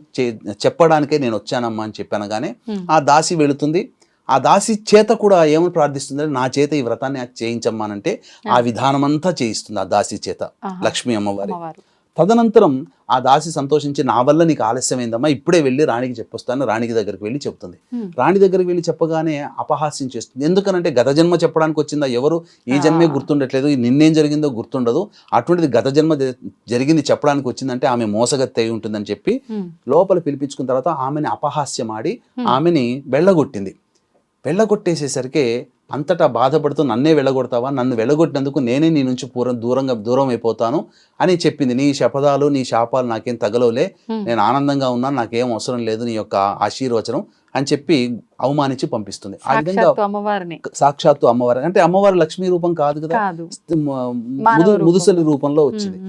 చెప్పడానికే నేను వచ్చానమ్మా అని చెప్పాను. కానీ ఆ దాసి వెళుతుంది. ఆ దాసి చేత కూడా ఏమని ప్రార్థిస్తుంది, నా చేత ఈ వ్రతాన్ని చేయించమ్మానంటే ఆ విధానం అంతా చేయిస్తుంది ఆ దాసి చేత లక్ష్మీ అమ్మవారి. తదనంతరం ఆ దాసి సంతోషించి, నా వల్ల నీకు ఆలస్యమైందమ్మా, ఇప్పుడే వెళ్ళి రాణికి చెప్పొస్తాను. రాణికి దగ్గరికి వెళ్ళి చెప్తుంది. రాణి దగ్గరికి వెళ్ళి చెప్పగానే అపహాస్యం చేస్తుంది. ఎందుకనంటే గత జన్మ చెప్పడానికి వచ్చిందా, ఎవరు ఈ జన్మే గుర్తుండట్లేదు, నిన్నేం జరిగిందో గుర్తుండదు, అటువంటిది గత జన్మ జరిగింది చెప్పడానికి వచ్చిందంటే ఆమె మోసగత్తి అయి ఉంటుందని చెప్పి లోపల పిలిపించుకున్న తర్వాత ఆమెని అపహాస్యం ఆడి ఆమెని వెళ్ళగొట్టింది. వెళ్ళగొట్టేసేసరికి అంతటా బాధపడుతూ, నన్నే వెళ్ళగొడతావా, నన్ను వెళ్ళగొట్టినందుకు నేనే నీ నుంచి దూరం అయిపోతాను అని చెప్పింది. నీ శపథాలు నీ శాపాలు నాకేం తగలవులే, నేను ఆనందంగా ఉన్నాను, నాకేం అవసరం లేదు నీ యొక్క ఆశీర్వచనం అని చెప్పి అవమానించి పంపిస్తుంది. ఆ విధంగా సాక్షాత్తు అమ్మవారి అంటే అమ్మవారి లక్ష్మీ రూపం కాదు కదా, ముదుసలి రూపంలో వచ్చింది.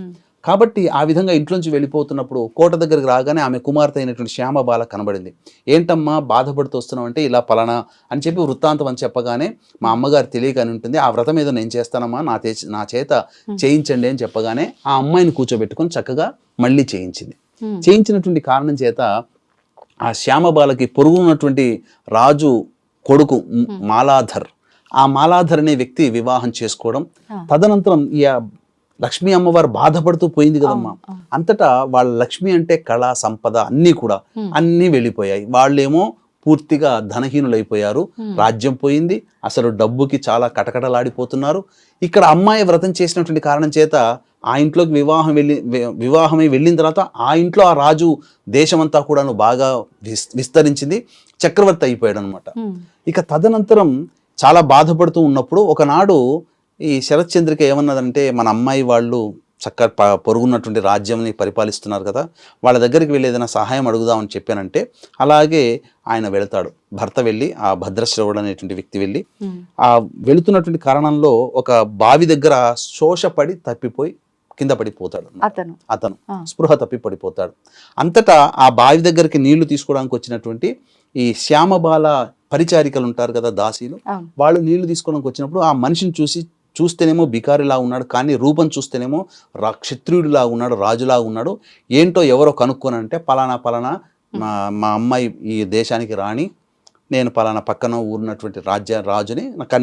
కాబట్టి ఆ విధంగా ఇంట్లోంచి వెళ్ళిపోతున్నప్పుడు కోట దగ్గరికి రాగానే ఆమె కుమార్తె అయినటువంటి శ్యామబాల కనబడింది. ఏంటమ్మా బాధపడుతూ వస్తున్నావు అంటే, ఇలా పలానా అని చెప్పి వృత్తాంతం అని చెప్పగానే మా అమ్మగారు తెలియక అని ఉంటుంది, ఆ వ్రతం ఏదో నేను చేస్తానమ్మా, నా చేత చేయించండి అని చెప్పగానే ఆ అమ్మాయిని కూర్చోబెట్టుకొని చక్కగా మళ్ళీ చేయించింది. చేయించినటువంటి కారణం చేత ఆ శ్యామబాలకి పొరుగు ఉన్నటువంటి రాజు కొడుకు మాలాధర్, ఆ మాలాధర్ అనే వ్యక్తి వివాహం చేసుకోవడం. తదనంతరం ఈ లక్ష్మీ అమ్మవారు బాధపడుతూ పోయింది కదమ్మా. అంతటా వాళ్ళ లక్ష్మి అంటే కళ సంపద అన్నీ వెళ్ళిపోయాయి. వాళ్ళేమో పూర్తిగా ధనహీనులైపోయారు. రాజ్యం పోయింది. అసలు డబ్బుకి చాలా కటకటలాడిపోతున్నారు. ఇక్కడ అమ్మాయి వ్రతం చేసినటువంటి కారణం చేత ఆ ఇంట్లోకి వివాహమై వెళ్ళిన తర్వాత ఆ ఇంట్లో ఆ రాజు దేశమంతా కూడాను బాగా విస్తరించింది, చక్రవర్తి అయిపోయాడు అనమాట. ఇక తదనంతరం చాలా బాధపడుతూ ఉన్నప్పుడు ఒకనాడు ఈ శరత్చంద్రిక ఏమన్నదంటే, మన అమ్మాయి వాళ్ళు చక్కగా పొరుగున్నటువంటి రాజ్యంని పరిపాలిస్తున్నారు కదా, వాళ్ళ దగ్గరికి వెళ్ళి ఏదైనా సహాయం అడుగుదామని చెప్పానంటే, అలాగే ఆయన వెళతాడు. భర్త వెళ్ళి ఆ భద్రశ్రవుడు అనేటువంటి వ్యక్తి వెళ్ళి ఆ వెళుతున్నటువంటి కారణంలో ఒక బావి దగ్గర శోషపడి తప్పిపోయి కింద పడిపోతాడు. అతను స్పృహ తప్పి పడిపోతాడు. అంతటా ఆ బావి దగ్గరికి నీళ్లు తీసుకోవడానికి వచ్చినటువంటి ఈ శ్యామబాల పరిచారికలు ఉంటారు కదా, దాసీలు, వాళ్ళు నీళ్లు తీసుకోవడానికి వచ్చినప్పుడు ఆ మనిషిని చూస్తేనేమో బికారిలా ఉన్నాడు, కానీ రూపం చూస్తేనేమో క్షత్రియుడిలా ఉన్నాడు, రాజులా ఉన్నాడు. ఏంటో ఎవరో కనుక్కోనంటే, పలానా మా అమ్మాయి ఈ దేశానికి రాణి, నేను పలానా పక్కన ఊరినటువంటి రాజుని, నాకు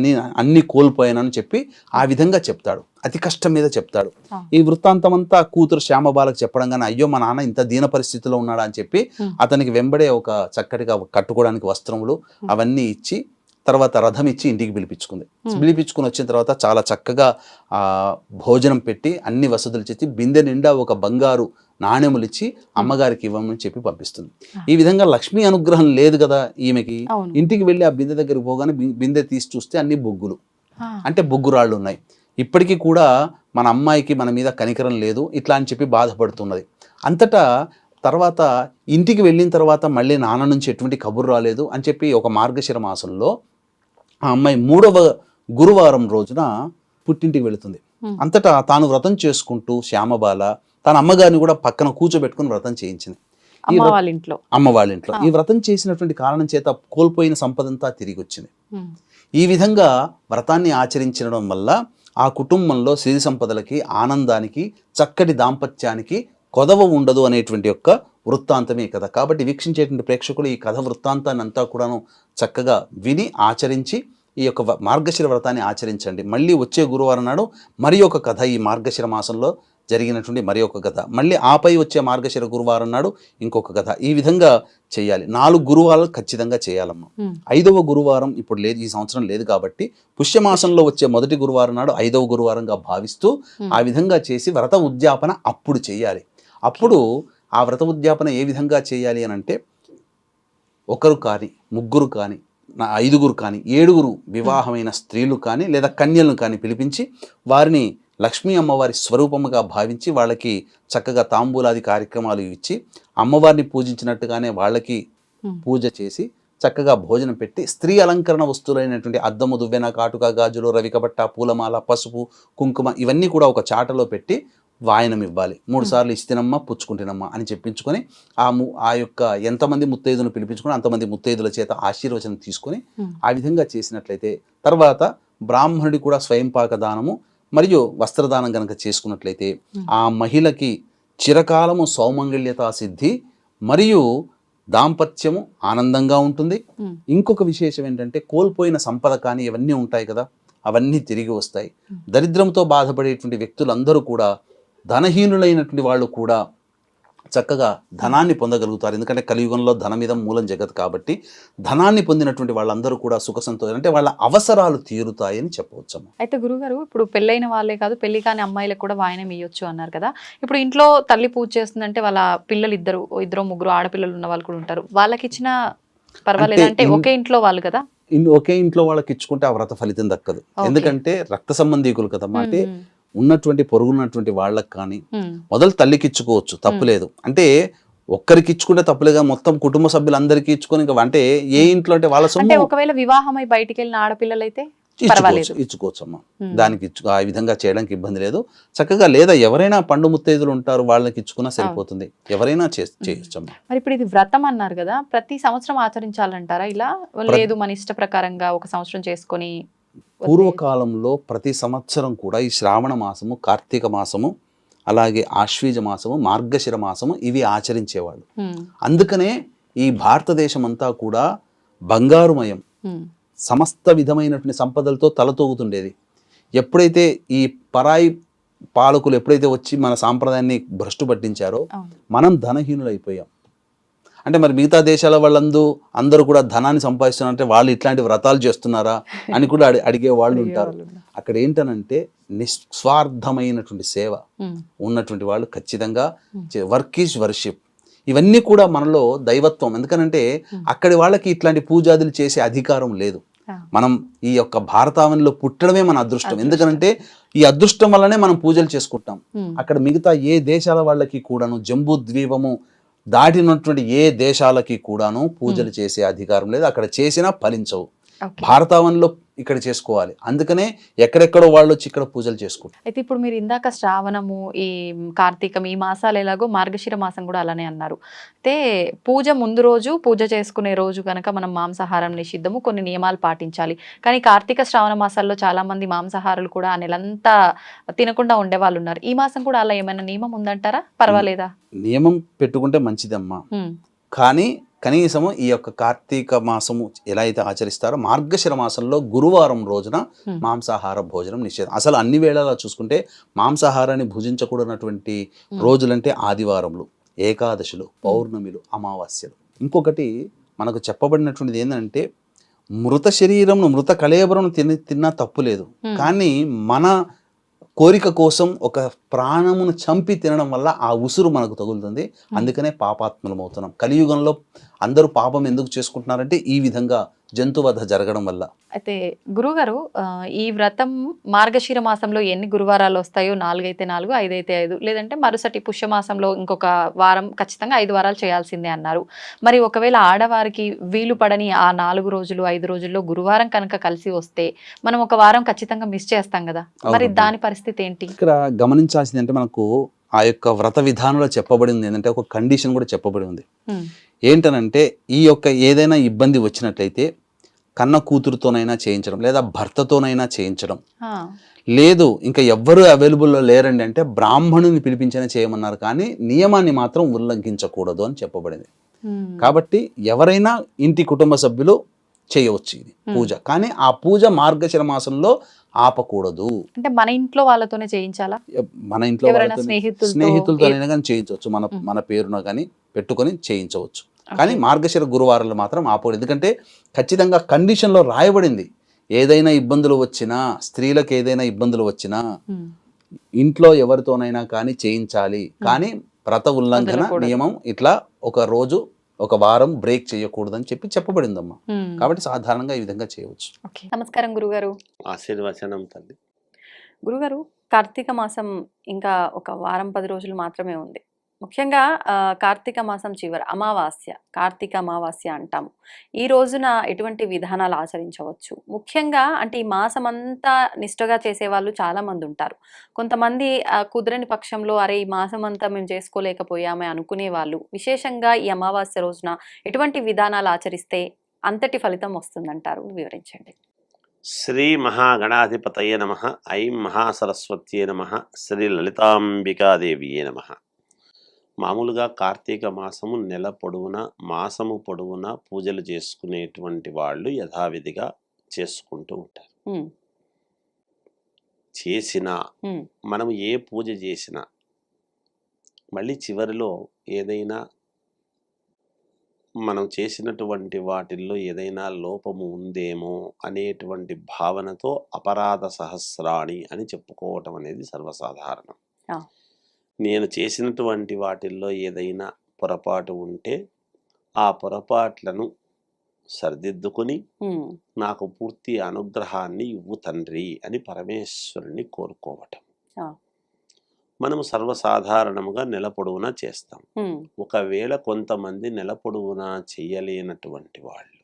అన్ని కోల్పోయానని చెప్పి ఆ విధంగా చెప్తాడు. అతి కష్టం మీద చెప్తాడు. ఈ వృత్తాంతం అంతా కూతురు శ్యామబాలకు చెప్పడం కానీ, అయ్యో మా నాన్న ఇంత దీన పరిస్థితిలో ఉన్నాడా అని చెప్పి అతనికి వెంబడే ఒక చక్కటిగా కట్టుకోవడానికి వస్త్రములు అవన్నీ ఇచ్చి, తర్వాత రథం ఇచ్చి ఇంటికి పిలిపించుకుని వచ్చిన తర్వాత చాలా చక్కగా భోజనం పెట్టి అన్ని వసతులు చేసి బిందె నిండా ఒక బంగారు నాణ్యములు ఇచ్చి అమ్మగారికి ఇవ్వమని చెప్పి పంపిస్తుంది. ఈ విధంగా లక్ష్మీ అనుగ్రహం లేదు కదా ఈమెకి. ఇంటికి వెళ్ళి ఆ బిందె దగ్గరికి పోగానే బిందె తీసి చూస్తే అన్ని బొగ్గులు, అంటే బొగ్గురాళ్ళు ఉన్నాయి. ఇప్పటికీ కూడా మన అమ్మాయికి మన మీద కనికరం లేదు ఇట్లా అని చెప్పి బాధపడుతున్నది. అంతటా తర్వాత ఇంటికి వెళ్ళిన తర్వాత మళ్ళీ నాన్న నుంచి ఎటువంటి కబురు రాలేదు అని చెప్పి ఒక మార్గశిర మాసంలో ఆ అమ్మాయి 3వ గురువారం రోజున పుట్టింటికి వెళుతుంది. అంతటా తాను వ్రతం చేసుకుంటూ శ్యామబాల తన అమ్మగారిని కూడా పక్కన కూర్చోబెట్టుకుని వ్రతం చేయించింది అమ్మ వాళ్ళ ఇంట్లో. ఈ వ్రతం చేసినటువంటి కారణం చేత కోల్పోయిన సంపదంతా తిరిగి వచ్చింది. ఈ విధంగా వ్రతాన్ని ఆచరించడం వల్ల ఆ కుటుంబంలో సిరి సంపదలకి, ఆనందానికి, చక్కటి దాంపత్యానికి కొదవ ఉండదు అనేటువంటి యొక్క వృత్తాంతమే కథ. కాబట్టి వీక్షించేటువంటి ప్రేక్షకులు ఈ కథ వృత్తాంతాన్ని అంతా కూడాను చక్కగా విని ఆచరించి ఈ యొక్క మార్గశిర వ్రతాన్ని ఆచరించండి. మళ్ళీ వచ్చే గురువారం నాడు మరి ఒక కథ, ఈ మార్గశిర మాసంలో జరిగినటువంటి మరి ఒక కథ, మళ్ళీ ఆపై వచ్చే మార్గశిర గురువారం నాడు ఇంకొక కథ. ఈ విధంగా చేయాలి. 4 గురువారాలు ఖచ్చితంగా చేయాలమ్మా. 5వ గురువారం ఇప్పుడు లేదు, ఈ సంవత్సరం లేదు కాబట్టి పుష్యమాసంలో వచ్చే మొదటి గురువారం నాడు 5వ గురువారంగా భావిస్తూ ఆ విధంగా చేసి వ్రత ఉద్యాపన అప్పుడు చేయాలి. అప్పుడు ఆ వ్రత ఉద్యాపన ఏ విధంగా చేయాలి అని అంటే, 1 కానీ 3 కానీ 5 కానీ 7 వివాహమైన స్త్రీలు కానీ లేదా కన్యలను కానీ పిలిపించి వారిని లక్ష్మీ అమ్మవారి స్వరూపముగా భావించి వాళ్ళకి చక్కగా తాంబూలాది కార్యక్రమాలు ఇచ్చి అమ్మవారిని పూజించినట్టుగానే వాళ్ళకి పూజ చేసి చక్కగా భోజనం పెట్టి స్త్రీ అలంకరణ వస్తువులైనటువంటి అద్దము, దువ్వెన, కాటుక, గాజులు, రవికబట్ట, పూలమాల, పసుపు, కుంకుమ ఇవన్నీ కూడా ఒక చాటలో పెట్టి వాయనం ఇవ్వాలి. 3 సార్లు ఇస్తినమ్మా పుచ్చుకుంటేనమ్మా అని చెప్పించుకొని ఆ యొక్క ఎంతమంది ముత్తైదును పిలిపించుకొని అంతమంది ముత్తైదుల చేత ఆశీర్వచనం తీసుకొని ఆ విధంగా చేసినట్లయితే తర్వాత బ్రాహ్మణుడి కూడా స్వయంపాక దానము మరియు వస్త్రదానం కనుక చేసుకున్నట్లయితే ఆ మహిళకి చిరకాలము సౌమంగళ్యతా సిద్ధి మరియు దాంపత్యము ఆనందంగా ఉంటుంది. ఇంకొక విశేషం ఏంటంటే కోల్పోయిన సంపద కానీ ఇవన్నీ ఉంటాయి కదా, అవన్నీ తిరిగి వస్తాయి. దరిద్రంతో బాధపడేటువంటి వ్యక్తులందరూ కూడా ధనహీనులైనటువంటి వాళ్ళు కూడా చక్కగా ధనాన్ని పొందగలుగుతారు. ఎందుకంటే కలియుగంలో ధనమిదం మూలం జగత్ కాబట్టి ధనాన్ని పొందినటువంటి వాళ్ళందరూ కూడా సుఖ సంతోషం అంటే వాళ్ళ అవసరాలు తీరుతాయని చెప్పవచ్చమ్మ. అయితే గురుగారు ఇప్పుడు పెళ్ళైన వాళ్ళే కాదు పెళ్లి కాని అమ్మాయిలకు కూడా వాయనం ఇవ్వచ్చు అన్నారు కదా. ఇప్పుడు ఇంట్లో తల్లి పూజ చేస్తుందంటే వాళ్ళ పిల్లలు ఇద్దరు ముగ్గురు ఆడపిల్లలు ఉన్న వాళ్ళు కూడా ఉంటారు, వాళ్ళకి ఇచ్చిన పర్వాలేదు అంటే ఒకే ఇంట్లో వాళ్ళు కదా, ఒకే ఇంట్లో వాళ్ళకి ఇచ్చుకుంటే ఆ వ్రత ఫలితం దక్కదు. ఎందుకంటే రక్త సంబంధీకులు కదమ్మా. అంటే ఉన్నటువంటి పొరుగున్నటువంటి వాళ్ళకి కానీ మొదలు తల్లికి ఇచ్చుకోవచ్చు, తప్పులేదు. అంటే ఒక్కరికి ఇచ్చుకుంటే తప్పులేగా మొత్తం కుటుంబ సభ్యులందరికీ ఇచ్చుకొని ఇంకా అంటే ఏ ఇంట్లో అంటే వాళ్ళ సొమ్ము ఒకవేళ వివాహమై బయటికి వెళ్ళిన ఆడపిల్లలు అయితే ఇచ్చుకోవచ్చు అమ్మా. దానికి ఆ విధంగా చేయడానికి ఇబ్బంది లేదు. చక్కగా లేదా ఎవరైనా పండు ముత్తైదులు ఉంటారు వాళ్ళకి ఇచ్చుకున్నా సరిపోతుంది, ఎవరైనా చేయొచ్చు అమ్మా. మరి ఇప్పుడు ఇది వ్రతం అన్నారు కదా, ప్రతి సంవత్సరం ఆచరించాలంటారా ఇలా? లేదు మన ఇష్ట ప్రకారంగా ఒక సంవత్సరం చేసుకొని. పూర్వకాలంలో ప్రతి సంవత్సరం కూడా ఈ శ్రావణ మాసము, కార్తీక మాసము, అలాగే ఆశ్వీజ మాసము, మార్గశిర మాసము ఇవి ఆచరించేవాళ్ళు. అందుకనే ఈ భారతదేశం అంతా కూడా బంగారుమయం, సమస్త విధమైనటువంటి సంపదలతో తలతూగుతుండేది. ఎప్పుడైతే ఈ పరాయి పాలకులు ఎప్పుడైతే వచ్చి మన సాంప్రదాయాన్ని భ్రష్టు పట్టించారో మనం ధనహీనులైపోయాం. అంటే మరి మిగతా దేశాల అందరూ కూడా ధనాన్ని సంపాదిస్తున్నారంటే వాళ్ళు ఇట్లాంటి వ్రతాలు చేస్తున్నారా అని కూడా అడిగే వాళ్ళు ఉంటారు. అక్కడ ఏంటనంటే నిస్వార్థమైనటువంటి సేవ ఉన్నటువంటి వాళ్ళు ఖచ్చితంగా వర్క్ ఈజ్ వర్షిప్ ఇవన్నీ కూడా మనలో దైవత్వం. ఎందుకనంటే అక్కడి వాళ్ళకి ఇట్లాంటి పూజాదులు చేసే అధికారం లేదు. మనం ఈ యొక్క భారతావనిలో పుట్టడమే మన అదృష్టం. ఎందుకంటే ఈ అదృష్టం వల్లనే మనం పూజలు చేసుకుంటాం. అక్కడ మిగతా ఏ దేశాల వాళ్ళకి కూడాను జంబూ ద్వీపము దాటినటువంటి ఏ దేశాలకి కూడాను పూజలు చేసే అధికారం లేదు. అక్కడ చేసినా ఫలించవు. భారతావనిలో ఇక్కడ చేసుకోవాలి. అందుకనే ఎక్కడెక్కడో వాళ్ళు వచ్చి ఇక్కడ పూజలు చేసుకుంటారు. అయితే ఇప్పుడు మీరు ఇందాక శ్రావణము, ఈ కార్తీకం, ఈ మాసాలు ఎలాగో మార్గశిర మాసం కూడా అలానే అన్నారు. అయితే పూజ ముందు రోజు, పూజ చేసుకునే రోజు కనుక మనం మాంసాహారం నిషిద్ధము, కొన్ని నియమాలు పాటించాలి. కానీ కార్తీక శ్రావణ మాసాల్లో చాలా మంది మాంసాహారులు కూడా ఆ నెలంతా తినకుండా ఉండే వాళ్ళు ఉన్నారు. ఈ మాసం కూడా అలా ఏమైనా నియమం ఉందంటారా? పర్వాలేదా? నియమం పెట్టుకుంటే మంచిదమ్మా. కానీ కనీసము ఈ యొక్క కార్తీక మాసము ఎలా అయితే ఆచరిస్తారో మార్గశిర మాసంలో గురువారం రోజున మాంసాహార భోజనం నిషేధం. అసలు అన్ని వేళలా చూసుకుంటే మాంసాహారాన్ని భుజించకూడనటువంటి రోజులంటే ఆదివారములు, ఏకాదశులు, పౌర్ణమిలు, అమావాస్యలు. ఇంకొకటి మనకు చెప్పబడినటువంటిది ఏంటంటే మృత శరీరంను, మృత కళేబరం తిన్నా తప్పు లేదు. కానీ మన కోరిక కోసం ఒక ప్రాణమును చంపి తినడం వల్ల ఆ ఉసురు మనకు తగులుతుంది. అందుకనే పాపాత్మలం అవుతున్నాం. కలియుగంలో అందరూ పాపం ఎందుకు చేసుకుంటున్నారంటే ఈ విధంగా జంతువధ జరగడం వల్ల. అయితే గురుగారు, ఈ వ్రతం మార్గశిర మాసంలో ఎన్ని గురువారాలు వస్తాయో? 4 అయితే 4, 5 అయితే 5, లేదంటే మరుసటి పుష్యమాసంలో ఇంకొక వారం ఖచ్చితంగా 5 వారాలు చేయాల్సిందే అన్నారు. మరి ఒకవేళ ఆడవారికి వీలు పడని ఆ 4 రోజులు 5 రోజుల్లో గురువారం కనుక కలిసి వస్తే మనం ఒక వారం ఖచ్చితంగా మిస్ చేస్తాం కదా, మరి దాని పరిస్థితి ఏంటి? ఇక్కడ గమనించాల్సింది అంటే మనకు ఆ యొక్క వ్రత విధానంలో చెప్పబడింది ఏంటంటే ఒక కండిషన్ కూడా చెప్పబడి ఉంది. ఏంటనంటే ఈ యొక్క ఏదైనా ఇబ్బంది వచ్చినట్లయితే కన్న కూతురుతోనైనా చేయించడం, లేదా భర్తతోనైనా చేయించడం, లేదు ఇంకా ఎవ్వరూ అవైలబుల్లో లేరండి అంటే బ్రాహ్మణుని పిలిపించైనా చేయమన్నారు. కానీ నియమాన్ని మాత్రం ఉల్లంఘించకూడదు అని చెప్పబడింది. కాబట్టి ఎవరైనా ఇంటి కుటుంబ సభ్యులు చేయవచ్చు ఇది పూజ. కానీ ఆ పూజ మార్గశిర మాసంలో ఆపకూడదు. అంటే మన ఇంట్లో వాళ్ళతోనే చేయించాలా? మన ఇంట్లో స్నేహితులతోనైనా కానీ చేయించవచ్చు. మన పేరున కానీ పెట్టుకొని చేయించవచ్చు. కానీ మార్గశిర గురువారాలు మాత్రం ఆపకూడదు. ఎందుకంటే ఖచ్చితంగా కండిషన్లో రాయబడింది. ఏదైనా ఇబ్బందులు వచ్చినా, స్త్రీలకు ఏదైనా ఇబ్బందులు వచ్చినా ఇంట్లో ఎవరితోనైనా కానీ చేయించాలి. కానీ వ్రత ఉల్లంఘన నియమం ఇట్లా ఒక రోజు, ఒక వారం బ్రేక్ చేయకూడదని చెప్పబడిందమ్మా. కాబట్టి సాధారణంగా ఈ విధంగా చేయవచ్చు. నమస్కారం గురుగారు. ఆశీర్వచనం తల్లి. గురుగారు, కార్తీక మాసం ఇంకా ఒక వారం 10 రోజులు మాత్రమే ఉంది. ముఖ్యంగా కార్తీక మాసం చివరి అమావాస్య, కార్తీక అమావాస్య అంటాము. ఈ రోజున ఎటువంటి విధానాలు ఆచరించవచ్చు? ముఖ్యంగా అంటే ఈ మాసం అంతా నిష్టగా చేసేవాళ్ళు చాలా మంది ఉంటారు. కొంతమంది కుదరని పక్షంలో అరే ఈ మాసం అంతా మేము చేసుకోలేకపోయామే అనుకునే వాళ్ళు విశేషంగా ఈ అమావాస్య రోజున ఎటువంటి విధానాలు ఆచరిస్తే అంతటి ఫలితం వస్తుందంటారు? వివరించండి. శ్రీ మహాగణాధిపతయే నమ. ఐం మహాసరస్వత్యే నమ. శ్రీ లలితాంబికాదేవియే నమ. మామూలుగా కార్తీక మాసము నెల పొడవునా మాసము పొడవునా పూజలు చేసుకునేటువంటి వాళ్ళు యథావిధిగా చేసుకుంటూ ఉంటారు. ఉమ్, చేసినా ఉమ్, మనం ఏ పూజ చేసినా మళ్ళీ చివరిలో ఏదైనా మనం చేసినటువంటి వాటిల్లో ఏదైనా లోపము ఉందేమో అనేటువంటి భావనతో అపరాధ సహస్రాణి అని చెప్పుకోవటం అనేది సర్వసాధారణం. ఆ, నేను చేసినటువంటి వాటిల్లో ఏదైనా పొరపాటు ఉంటే ఆ పొరపాట్లను సరిదిద్దుకుని ఉమ్, నాకు పూర్తి అనుగ్రహాన్ని ఇవ్వు తండ్రి అని పరమేశ్వరుని కోరుకోవటం ఆ, మనము సర్వసాధారణముగా నెల పొడవునా చేస్తాం. ఉమ్, ఒకవేళ కొంతమంది నెల పొడవునా చెయ్యలేనటువంటి వాళ్ళు,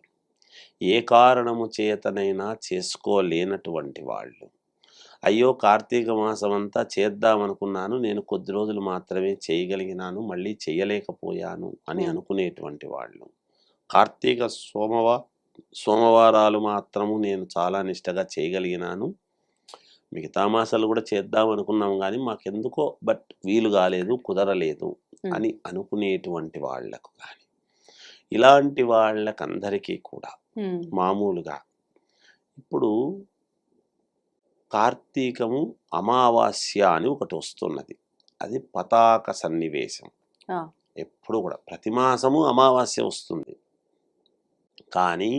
ఏ కారణము చేతనైనా చేసుకోలేనటువంటి వాళ్ళు, అయ్యో కార్తీక మాసం అంతా చేద్దామనుకున్నాను, నేను కొద్ది రోజులు మాత్రమే చేయగలిగినాను, మళ్ళీ చేయలేకపోయాను అని ఉమ్, అనుకునేటువంటి వాళ్ళు, కార్తీక సోమవారాలు మాత్రము నేను చాలా నిష్టగా చేయగలిగినాను, మిగతా మాసాలు కూడా చేద్దాం అనుకున్నాం కానీ మాకెందుకో వీలు కాలేదు, కుదరలేదు ఉమ్, అని అనుకునేటువంటి వాళ్లకు కానీ, ఇలాంటి వాళ్ళకందరికీ కూడా ఉమ్, మామూలుగా ఇప్పుడు కార్తీకము అమావాస్య అని ఒకటి వస్తున్నది. అది పతాక సన్నివేశం. ఆ, ఎప్పుడు కూడా ప్రతి మాసము అమావాస్య వస్తుంది. కానీ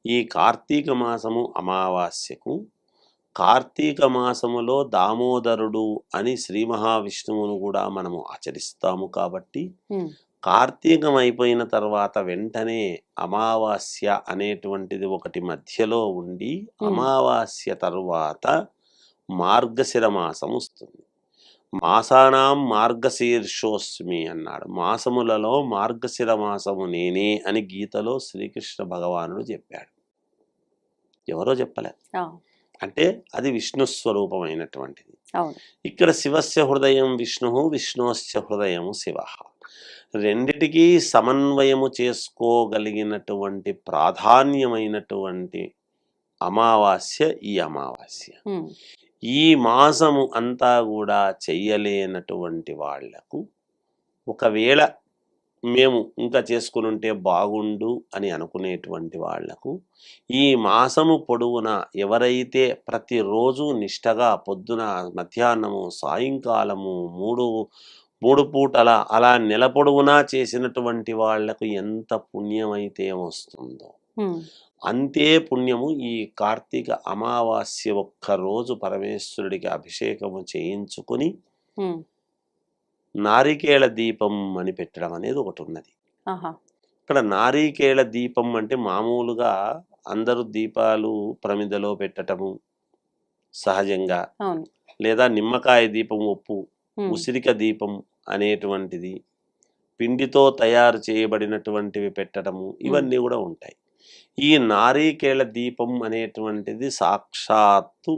ఈ కార్తీక మాసము అమావాస్యకు కార్తీక మాసములో దామోదరుడు అని శ్రీ మహావిష్ణువును కూడా మనము ఆచరిస్తాము కాబట్టి ఉమ్, కార్తీకం అయిపోయిన తర్వాత వెంటనే అమావాస్య అనేటువంటిది ఒకటి మధ్యలో ఉండి అమావాస్య తరువాత మార్గశిర మాసం వస్తుంది. మాసానాం మార్గశీర్షోస్మి అన్నాడు. మాసములలో మార్గశిర మాసము నేనే అని గీతలో శ్రీకృష్ణ భగవానుడు చెప్పాడు. ఎవరో చెప్పలే. ఆ, అంటే అది విష్ణు స్వరూపమైనటువంటిది. అవును. ఇక్కడ శివస్య హృదయం విష్ణు, విష్ణుస్య హృదయము శివ. రెండిటికీ సమన్వయము చేసుకోగలిగినటువంటి ప్రాధాన్యమైనటువంటి అమావాస్య ఈ అమావాస్య. ఉమ్, ఈ మాసము అంతా కూడా చెయ్యలేనటువంటి వాళ్లకు, ఒకవేళ మేము ఇంకా చేసుకుని ఉంటే బాగుండు అని అనుకునేటువంటి వాళ్లకు, ఈ మాసము పొడవున ఎవరైతే ప్రతిరోజు నిష్టగా పొద్దున మధ్యాహ్నము సాయంకాలము మూడు పూటల అలా నెల పొడవునా చేసినటువంటి వాళ్లకు ఎంత పుణ్యమైతే వస్తుందో ఉమ్, అంతే పుణ్యము ఈ కార్తీక అమావాస్య ఒక్కరోజు పరమేశ్వరుడికి అభిషేకము చేయించుకొని ఉమ్, నారికేళ దీపం అని పెట్టడం అనేది ఒకటి ఉన్నది. ఆహా, ఇక్కడ నారికేళ దీపం అంటే మామూలుగా అందరూ దీపాలు ప్రమిదలో పెట్టటము సహజంగా, అవును. లేదా నిమ్మకాయ దీపం, ఉప్పు, ఉమ్, ఉసిరిక దీపం అనేటువంటిది, పిండితో తయారు చేయబడినటువంటివి పెట్టడము, ఇవన్నీ కూడా ఉంటాయి. ఈ నారికేళ దీపం అనేటువంటిది సాక్షాత్తు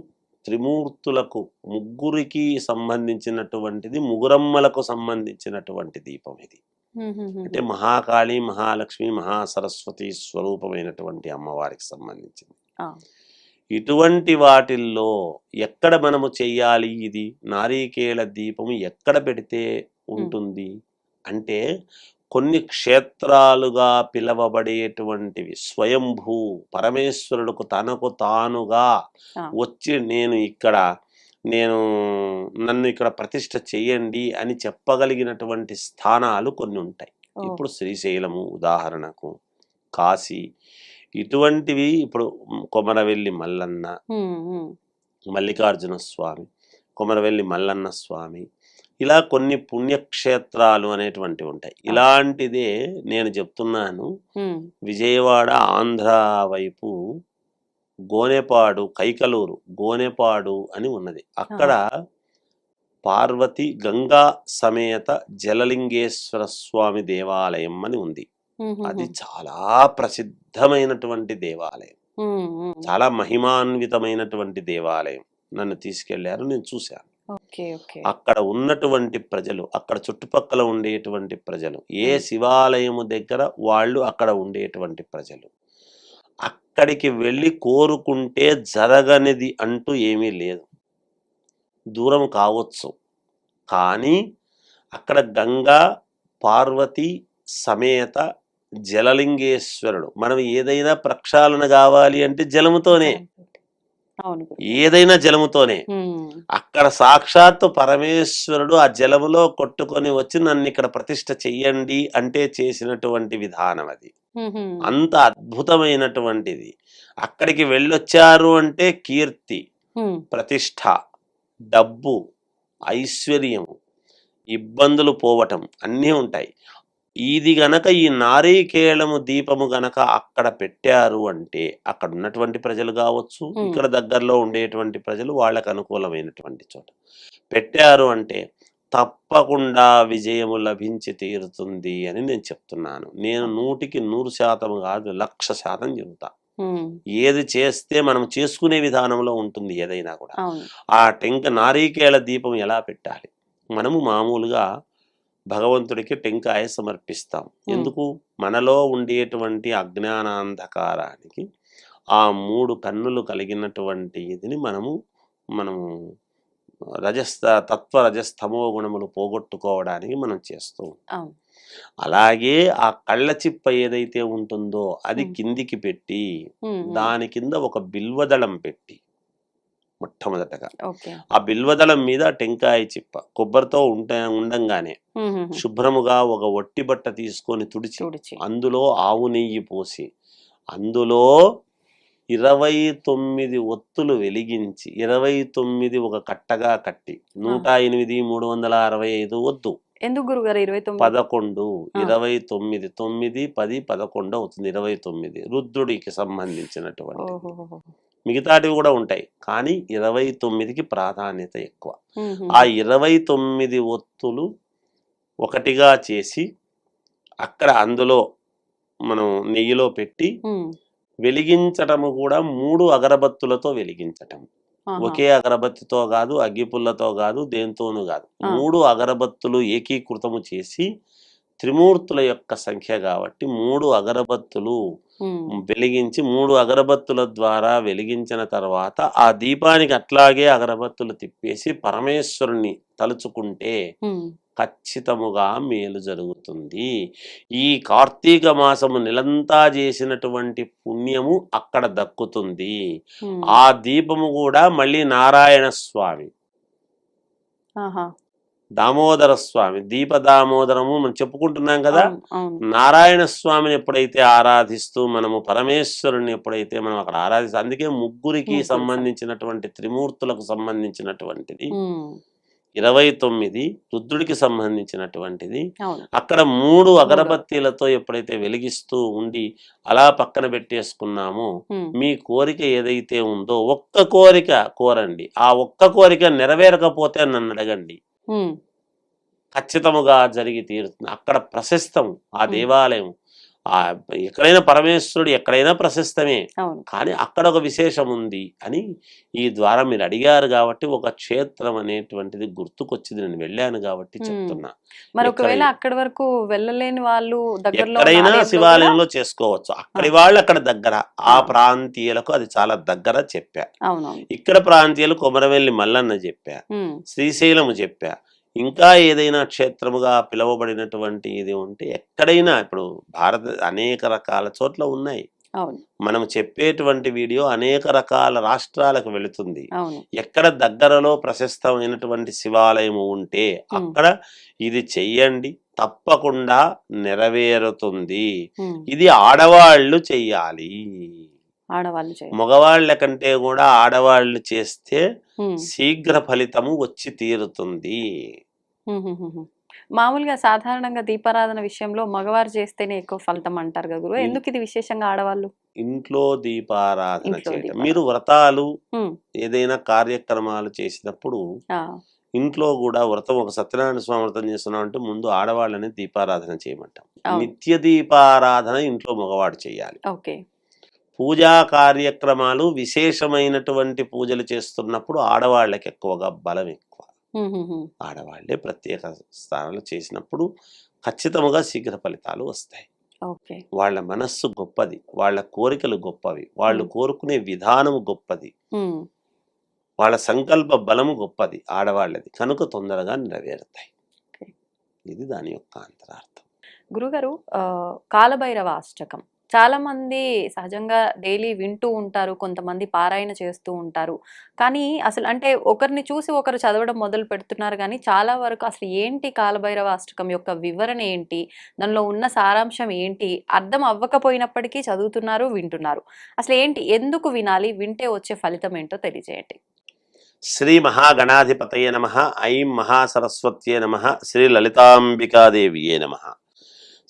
త్రిమూర్తులకు ముగ్గురికి సంబంధించినటువంటిది, ముగురమ్మలకు సంబంధించినటువంటి దీపం ఇది. ఉమ్, ఉమ్, అంటే మహాకాళి, మహాలక్ష్మి, మహాసరస్వతి స్వరూపమైనటువంటి అమ్మవారికి సంబంధించింది. ఆ, ఇటువంటి వాటిల్లో ఎక్కడ మనము చెయ్యాలి? ఇది నారికేళ దీపము ఎక్కడ పెడితే ఉంటుంది అంటే, కొన్ని క్షేత్రాలుగా పిలవబడేటువంటివి స్వయంభూ పరమేశ్వరుడుకు తనకు తానుగా ఆ, వచ్చి నన్ను ఇక్కడ ప్రతిష్ఠ చెయ్యండి అని చెప్పగలిగినటువంటి స్థానాలు కొన్ని ఉంటాయి. ఓ, ఇప్పుడు శ్రీశైలము ఉదాహరణకు, కాశీ, ఇటువంటివి. ఇప్పుడు కొమరవెల్లి మల్లన్న, ఉమ్, ఉమ్, మల్లికార్జున స్వామి, కొమరవెల్లి మల్లన్న స్వామి, ఇలా కొన్ని పుణ్యక్షేత్రాలు అనేటువంటివి ఉంటాయి. ఇలాంటిదే నేను చెప్తున్నాను. ఉమ్, విజయవాడ ఆంధ్ర వైపు గోనెపాడు, కైకలూరు గోనెపాడు అని ఉన్నది. అక్కడ పార్వతి గంగా సమేత జలలింగేశ్వర స్వామి దేవాలయం అని ఉంది. అది చాలా ప్రసిద్ధమైనటువంటి దేవాలయం, చాలా మహిమాన్వితమైనటువంటి దేవాలయం. నన్ను తీసుకెళ్లారు, నేను చూశాను. అక్కడ ఉన్నటువంటి ప్రజలు, అక్కడ చుట్టుపక్కల ఉండేటువంటి ప్రజలు, ఏ శివాలయము దగ్గర వాళ్ళు అక్కడ ఉండేటువంటి ప్రజలు, అక్కడికి వెళ్ళి కోరుకుంటే జరగనిది అంటూ ఏమీ లేదు. దూరం కావచ్చు, కానీ అక్కడ గంగా పార్వతి సమేత జలలింగేశ్వరుడు. మనం ఏదైనా ప్రక్షాళన కావాలి అంటే జలముతోనే, ఏదైనా జలముతోనే. అక్కడ సాక్షాత్తు పరమేశ్వరుడు ఆ జలములో కొట్టుకొని వచ్చి నన్ను ఇక్కడ ప్రతిష్ఠ చెయ్యండి అంటే చేసినటువంటి విధానం అది. అంత అద్భుతమైనటువంటిది. అక్కడికి వెళ్ళొచ్చారు అంటే కీర్తి, ప్రతిష్ఠ, డబ్బు, ఐశ్వర్యము, ఇబ్బందులు పోవటం అన్నీ ఉంటాయి. ఇది గనక ఈ నారీకేళము దీపము గనక అక్కడ పెట్టారు అంటే అక్కడ ఉన్నటువంటి ప్రజలు కావచ్చు, ఇక్కడ దగ్గరలో ఉండేటువంటి ప్రజలు, వాళ్ళకు అనుకూలమైనటువంటి చోట పెట్టారు అంటే తప్పకుండా విజయము లభించి తీరుతుంది అని నేను చెప్తున్నాను. నేను 100% కాదు, 1,00,000% చెబుతా. ఏది చేస్తే మనం చేసుకునే విధానంలో ఉంటుంది ఏదైనా కూడా. ఆ నారీకేళ దీపం ఎలా పెట్టాలి? మనము మామూలుగా భగవంతుడికి టెంకాయ సమర్పిస్తాం. ఎందుకు? మనలో ఉండేటువంటి అజ్ఞానాంధకారానికి ఆ 3 కన్నులు కలిగినటువంటి ఇదిని మనము తత్వ రజస్తమో గుణములు పోగొట్టుకోవడానికి మనం చేస్తూ ఉంటాం. అలాగే ఆ కళ్ళ చిప్ప ఏదైతే ఉంటుందో అది కిందికి పెట్టి దాని కింద ఒక బిల్వదళం పెట్టి, మొట్టమొదటగా ఆ బిల్వదళం మీద టెంకాయ చిప్ప కొబ్బరితో ఉండంగానే శుభ్రముగా ఒక ఒట్టి బట్ట తీసుకొని తుడిచి అందులో ఆవు నెయ్యి పోసి అందులో 29 ఒత్తులు వెలిగించి 29 ఒక కట్టగా కట్టి 108 365 వద్దు. ఎందుకు గురుగారు 29? 11 29 9 10 11 అవుతుంది, 29 రుద్రుడికి సంబంధించినటువంటి. మిగతాటివి కూడా ఉంటాయి కానీ 29కి ప్రాధాన్యత ఎక్కువ. ఆ 29 ఒత్తులు ఒకటిగా చేసి అక్కడ అందులో మనం నెయ్యిలో పెట్టి వెలిగించటము కూడా 3 అగరబత్తులతో వెలిగించటం. ఒకే అగరబత్తితో కాదు, అగ్గిపుల్లతో కాదు, దేంతోనూ కాదు. 3 అగరబత్తులు ఏకీకృతము చేసి, త్రిమూర్తుల యొక్క సంఖ్య కాబట్టి 3 అగరబత్తులు వెలిగించి 3 అగరబత్తుల ద్వారా వెలిగించిన తర్వాత ఆ దీపానికి అట్లాగే అగరబత్తులు తిప్పేసి పరమేశ్వరుని తలుచుకుంటే ఖచ్చితముగా మేలు జరుగుతుంది. ఈ కార్తీక మాసము నెలంతా చేసినటువంటి పుణ్యము అక్కడ దక్కుతుంది. ఆ దీపము కూడా మళ్ళీ నారాయణ స్వామి, దామోదర స్వామి, దీప దామోదరము మనం చెప్పుకుంటున్నాం కదా. నారాయణ స్వామిని ఎప్పుడైతే ఆరాధిస్తూ మనము పరమేశ్వరుని ఎప్పుడైతే మనం అక్కడ ఆరాధిస్తాం, అందుకే ముగ్గురికి సంబంధించినటువంటి త్రిమూర్తులకు సంబంధించినటువంటిది 29, రుద్రుడికి సంబంధించినటువంటిది. అక్కడ 3 అగరబత్తీలతో ఎప్పుడైతే వెలిగిస్తూ ఉండి అలా పక్కన పెట్టేసుకున్నామో, మీ కోరిక ఏదైతే ఉందో ఒక్క కోరిక కోరండి. ఆ ఒక్క కోరిక నెరవేరకపోతే నన్ను అడగండి, ఖచ్చితముగా జరిగి తీరుతుంది. అక్కడ ప్రశస్తం ఆ దేవాలయం. ఎక్కడైనా పరమేశ్వరుడు ఎక్కడైనా ప్రశస్తమే, కానీ అక్కడ ఒక విశేషం ఉంది అని ఈ ద్వారా మీరు అడిగారు కాబట్టి ఒక క్షేత్రం అనేటువంటిది గుర్తుకొచ్చింది. నేను వెళ్ళాను కాబట్టి చెప్తున్నా. మరి ఒకవేళ అక్కడి వరకు వెళ్ళలేని వాళ్ళు ఎక్కడైనా శివాలయంలో చేసుకోవచ్చు. అక్కడి వాళ్ళు అక్కడ దగ్గర, ఆ ప్రాంతీయులకు అది చాలా దగ్గర చెప్పా. ఇక్కడ ప్రాంతీయులు కొమరవెల్లి మల్లన్న చెప్పా, శ్రీశైలము చెప్పా. ఇంకా ఏదైనా క్షేత్రముగా పిలువబడినటువంటి ఇది ఉంటే ఎక్కడైనా, ఇప్పుడు అనేక రకాల చోట్ల ఉన్నాయి. మనం చెప్పేటువంటి వీడియో అనేక రకాల రాష్ట్రాలకు వెళుతుంది. ఎక్కడ దగ్గరలో ప్రశస్తమైనటువంటి శివాలయము ఉంటే అక్కడ ఇది చెయ్యండి, తప్పకుండా నెరవేరుతుంది. ఇది ఆడవాళ్ళు చెయ్యాలి. మగవాళ్ళ కంటే కూడా ఆడవాళ్ళు చేస్తే శీఘ్ర ఫలితము వచ్చి తీరుతుంది. మామూలుగా సాధారణంగా దీపారాధన విషయంలో మగవారు చేస్తేనే ఎక్కువ ఫలితం అంటారు కదా గురు, ఎందుకు ఇది విశేషంగా ఆడవాళ్ళు? ఇంట్లో దీపారాధన చేయడం, మీరు వ్రతాలు ఏదైనా కార్యక్రమాలు చేసినప్పుడు ఇంట్లో కూడా వ్రతం ఒక సత్యనారాయణ స్వామి వ్రతం చేస్తున్నాం అంటే ముందు ఆడవాళ్ళని దీపారాధన చేయమంటాం. అవును. నిత్య దీపారాధన ఇంట్లో మగవాడు చేయాలి. ఓకే. పూజా కార్యక్రమాలు విశేషమైనటువంటి పూజలు చేస్తున్నప్పుడు ఆడవాళ్ళకి ఎక్కువగా బలం ఎక్కువ. ఆడవాళ్లే ప్రత్యేక స్థానాలు చేసినప్పుడు ఖచ్చితంగా శీఘ్ర ఫలితాలు వస్తాయి. ఓకే. వాళ్ళ మనస్సు గొప్పది, వాళ్ళ కోరికలు గొప్పవి, వాళ్ళు కోరుకునే విధానం గొప్పది, వాళ్ళ సంకల్ప బలము గొప్పది ఆడవాళ్ళది, కనుక తొందరగా నెరవేరుతాయి. ఇది దాని యొక్క అంతరార్థం. గురుగారు, కాలభైరవ అష్టకం చాలా మంది సహజంగా డైలీ వింటూ ఉంటారు, కొంతమంది పారాయణ చేస్తూ ఉంటారు. కానీ అసలు అంటే ఒకరిని చూసి ఒకరు చదవడం మొదలు పెడుతున్నారు, కానీ చాలా వరకు అసలు ఏంటి కాలభైరవ అష్టకం యొక్క వివరణ ఏంటి, దానిలో ఉన్న సారాంశం ఏంటి, అర్థం అవ్వకపోయినప్పటికీ చదువుతున్నారు, వింటున్నారు. అసలు ఏంటి, ఎందుకు వినాలి, వింటే వచ్చే ఫలితం ఏంటో తెలియజేయండి. శ్రీ మహాగణాధిపతయే నమః. ఐం మహాసరస్వత్యే నమః. శ్రీ లలితాంబికాదేవియే నమః.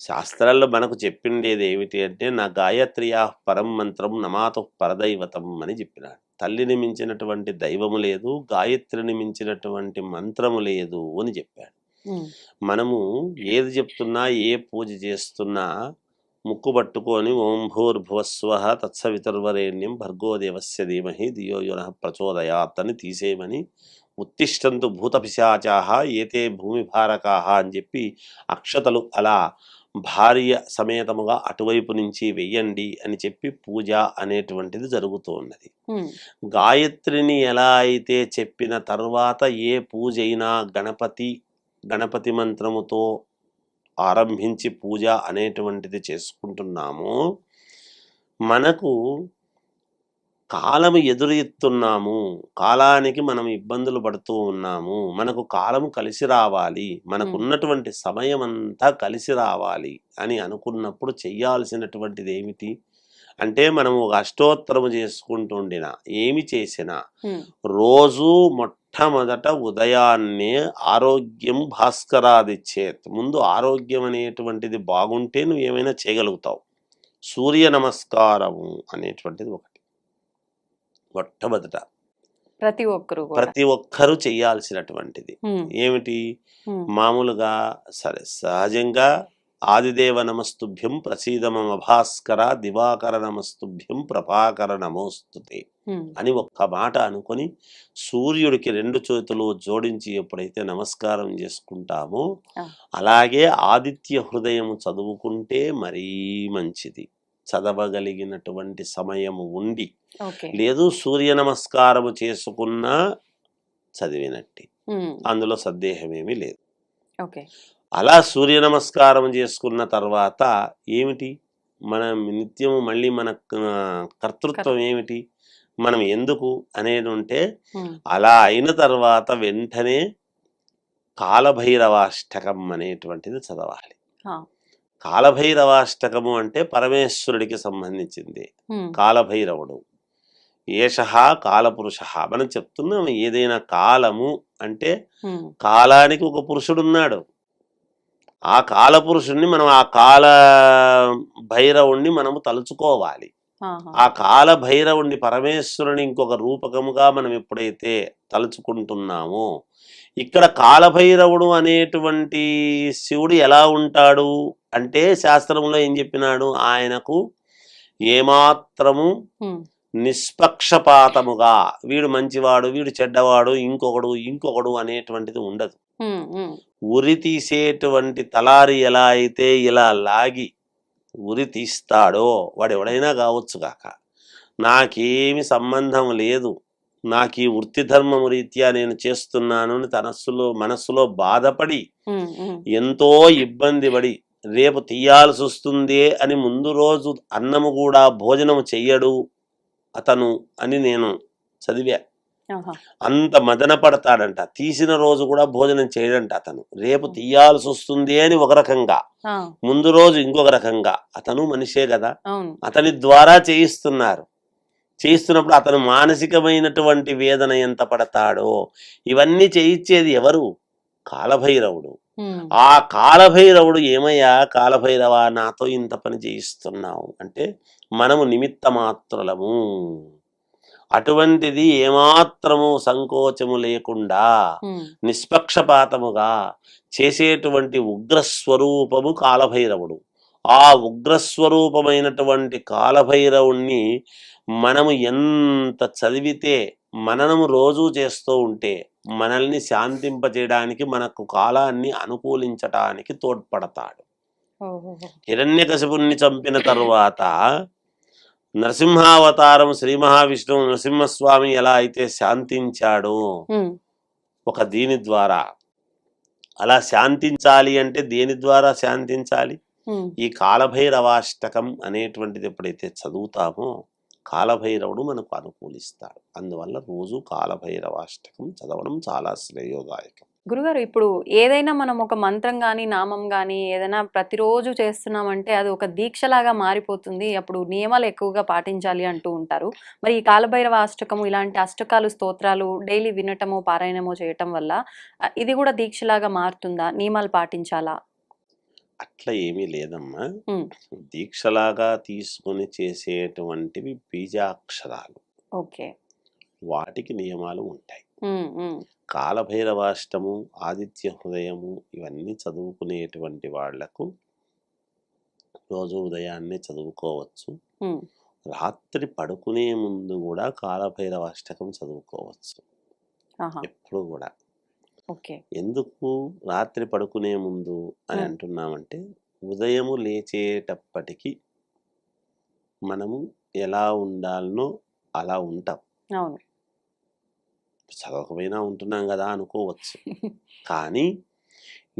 శాస్త్రాల్లో మనకు చెప్పిండేది ఏమిటి అంటే, నా గాయత్ర్యా పరం మంత్రం నమాతు పరదైవతం అని చెప్పినాడు. తల్లిని మించినటువంటి దైవము లేదు, గాయత్రిని మించినటువంటి మంత్రము లేదు అని చెప్పాడు. మనము ఏది చెప్తున్నా, ఏ పూజ చేస్తున్నా ముక్కు పట్టుకొని ఓం భూర్భువస్వః తత్సవితుర్వరేణ్యం భర్గో దేవస్య ధీమహి ధియో యో నః ప్రచోదయాత్ అని తీసేయమని, ఉత్తిష్టంతు భూతపిశాచాః ఏతే భూమి భారకాః అని చెప్పి అక్షతలు అలా భార్య సమేతముగా అటువైపు నుంచి వెయ్యండి అని చెప్పి పూజ అనేటువంటిది జరుగుతూ ఉన్నది. గాయత్రిని ఎలా అయితే చెప్పిన తర్వాత ఏ పూజ అయినా గణపతి మంత్రముతో ఆరంభించి పూజ అనేటువంటిది చేసుకుంటున్నామో, మనకు కాలము ఎదురెత్తున్నాము, కాలానికి మనం ఇబ్బందులు పడుతూ ఉన్నాము, మనకు కాలము కలిసి రావాలి, మనకున్నటువంటి సమయం అంతా కలిసి రావాలి అని అనుకున్నప్పుడు చెయ్యాల్సినటువంటిది ఏమిటి అంటే, మనము ఒక అష్టోత్తరము చేసుకుంటుండినా ఏమి చేసినా రోజు మొట్టమొదట ఉదయాన్నే ఆరోగ్యం భాస్కరాదిచ్చేత్, ముందు ఆరోగ్యం అనేటువంటిది బాగుంటే నువ్వు ఏమైనా చేయగలుగుతావు. సూర్య నమస్కారము అనేటువంటిది ఒకటి మొట్టమొదట ప్రతి ఒక్కరూ చెయ్యాల్సినటువంటిది. ఏమిటి, మామూలుగా సరే సహజంగా ఆదిదేవ నమస్తుభ్యం ప్రసీద మమ భాస్కర దివాకర నమస్తుభ్యం ప్రభాకర నమోస్తుతే అని ఒక్క మాట అనుకొని సూర్యుడికి 2 చేతులు జోడించి ఎప్పుడైతే నమస్కారం చేసుకుంటామో, అలాగే ఆదిత్య హృదయం చదువుకుంటే మరీ మంచిది. చదవగలిగినటువంటి సమయము ఉండి, లేదు సూర్య నమస్కారము చేసుకున్నా చదివినట్టు, అందులో సందేహమేమీ లేదు. అలా సూర్య నమస్కారం చేసుకున్న తర్వాత ఏమిటి, మనం నిత్యము మళ్ళీ మన కర్తృత్వం ఏమిటి, మనం ఎందుకు అనేది ఉంటే, అలా అయిన తర్వాత వెంటనే కాలభైరవాష్టకం అనేటువంటిది చదవాలి. కాలభైరవాష్టకము అంటే పరమేశ్వరుడికి సంబంధించింది. కాలభైరవుడు ఏషః కాలపురుష, మనం చెప్తున్నాం ఏదైనా కాలము అంటే కాలానికి ఒక పురుషుడున్నాడు. ఆ కాలపురుషుణ్ణి మనం, ఆ కాల భైరవుణ్ణి మనము తలుచుకోవాలి. ఆ కాల భైరవుణ్ణి పరమేశ్వరుని ఇంకొక రూపకముగా మనం ఎప్పుడైతే తలుచుకుంటున్నామో, ఇక్కడ కాలభైరవుడు అనేటువంటి శివుడు ఎలా ఉంటాడు అంటే, శాస్త్రంలో ఏం చెప్పినాడు, ఆయనకు ఏమాత్రము నిష్పక్షపాతముగా వీడు మంచివాడు వీడు చెడ్డవాడు ఇంకొకడు అనేటువంటిది ఉండదు. ఉరి తీసేటువంటి తలారి ఎలా అయితే ఇలా లాగి ఉరి తీస్తాడో, వాడు ఎవడైనా కావచ్చు కాక, నాకేమి సంబంధం లేదు, నాకు ఈ వృత్తి ధర్మము రీత్యా నేను చేస్తున్నాను అని మనస్సులో బాధపడి ఎంతో ఇబ్బంది పడి రేపు తీయాల్సి వస్తుంది అని ముందు రోజు అన్నము కూడా భోజనము చెయ్యడు అతను అని నేను చదివా. అంత మదన పడతాడంట, తీసిన రోజు కూడా భోజనం చేయడంట అతను. రేపు తీయాల్సి వస్తుంది అని ఒక రకంగా, ముందు రోజు ఇంకొక రకంగా. అతను మనిషే కదా, అతని ద్వారా చేయిస్తున్నప్పుడు అతను మానసికమైనటువంటి వేదన ఎంత పడతాడో. ఇవన్నీ చేయించేది ఎవరు? కాలభైరవుడు. ఆ కాలభైరవుడు ఏమయ్యా కాలభైరవ నాతో ఇంత పని చేయిస్తున్నావు అంటే, మనము నిమిత్త మాత్రులము. అటువంటిది ఏమాత్రము సంకోచము లేకుండా నిష్పక్షపాతముగా చేసేటువంటి ఉగ్రస్వరూపము కాలభైరవుడు. ఆ ఉగ్రస్వరూపమైనటువంటి కాలభైరవుణ్ణి మనము ఎంత చదివితే, మననము రోజు చేస్తూ ఉంటే మనల్ని శాంతింపజేయడానికి, మనకు కాలాన్ని అనుకూలించటానికి తోడ్పడతాడు. హిరణ్యకశిపుణ్ణి చంపిన తరువాత నరసింహావతారం శ్రీ మహావిష్ణువు నరసింహస్వామి ఎలా అయితే శాంతించాడో ఒక దీని ద్వారా, అలా శాంతించాలి అంటే దేని ద్వారా శాంతించాలి? ఈ కాలభైరవాష్టకం అనేటువంటిది ఎప్పుడైతే చదువుతామో కాలభైరవుడు మనకు అనుకూలిస్తాడు. అందువల్ల రోజు కాలభైరవాష్టకం చదవడం చాలా శ్రేయోదాయకం. గురుగారు, ఇప్పుడు ఏదైనా మనం ఒక మంత్రం గాని నామం గాని ఏదైనా ప్రతిరోజు చేస్తున్నామంటే అది ఒక దీక్షలాగా మారిపోతుంది. అప్పుడు నియమాలు ఎక్కువగా పాటించాలి అంటూ ఉంటారు. మరి ఈ కాలభైరవ అష్టకము ఇలాంటి అష్టకాలు స్తోత్రాలు డైలీ వినటమో పారాయణమో చేయటం వల్ల ఇది కూడా దీక్షలాగా మారుతుందా? నియమాలు పాటించాలా? అట్లా ఏమీ లేదమ్మా. దీక్షలాగా తీసుకుని చేసేటువంటివి బీజాక్షరాలు. ఓకే. వాటికి నియమాలు ఉంటాయి. కాలభైరవాష్టము, ఆదిత్య హృదయము ఇవన్నీ చదువుకునేటువంటి వాళ్లకు రోజు ఉదయాన్నే చదువుకోవచ్చు. రాత్రి పడుకునే ముందు కూడా కాలభైరవాష్టకం చదువుకోవచ్చు ఎప్పుడు కూడా. ఎందుకు రాత్రి పడుకునే ముందు అని అంటున్నామంటే, ఉదయము లేచేటప్పటికి మనము ఎలా ఉండాలనో అలా ఉంటాం. చదవకపోయినా ఉంటున్నాం కదా అనుకోవచ్చు. కానీ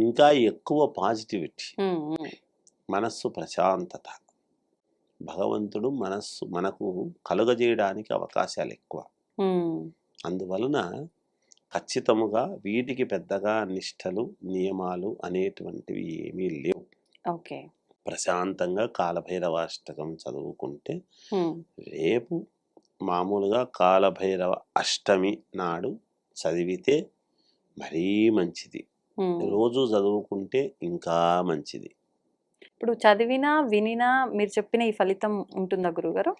ఇంకా ఎక్కువ పాజిటివిటీ, మనస్సు ప్రశాంతత, భగవంతుడు మనకు కలుగజేయడానికి అవకాశాలు ఎక్కువ. అందువలన ఖచ్చితముగా వీటికి పెద్దగా నిష్టలు నియమాలు అనేటువంటివి ఏమీ లేవు. ప్రశాంతంగా కాలభైరవాష్టకం చదువుకుంటే రేపు మామూలుగా కాలభైరవ అష్టమి నాడు చదివితే మరీ మంచిది. రోజు చదువుకుంటే ఇంకా మంచిది. ఇప్పుడు చదివినా వినినా మీరు చెప్పిన ఈ ఫలితం ఉంటుందా గురుగారు?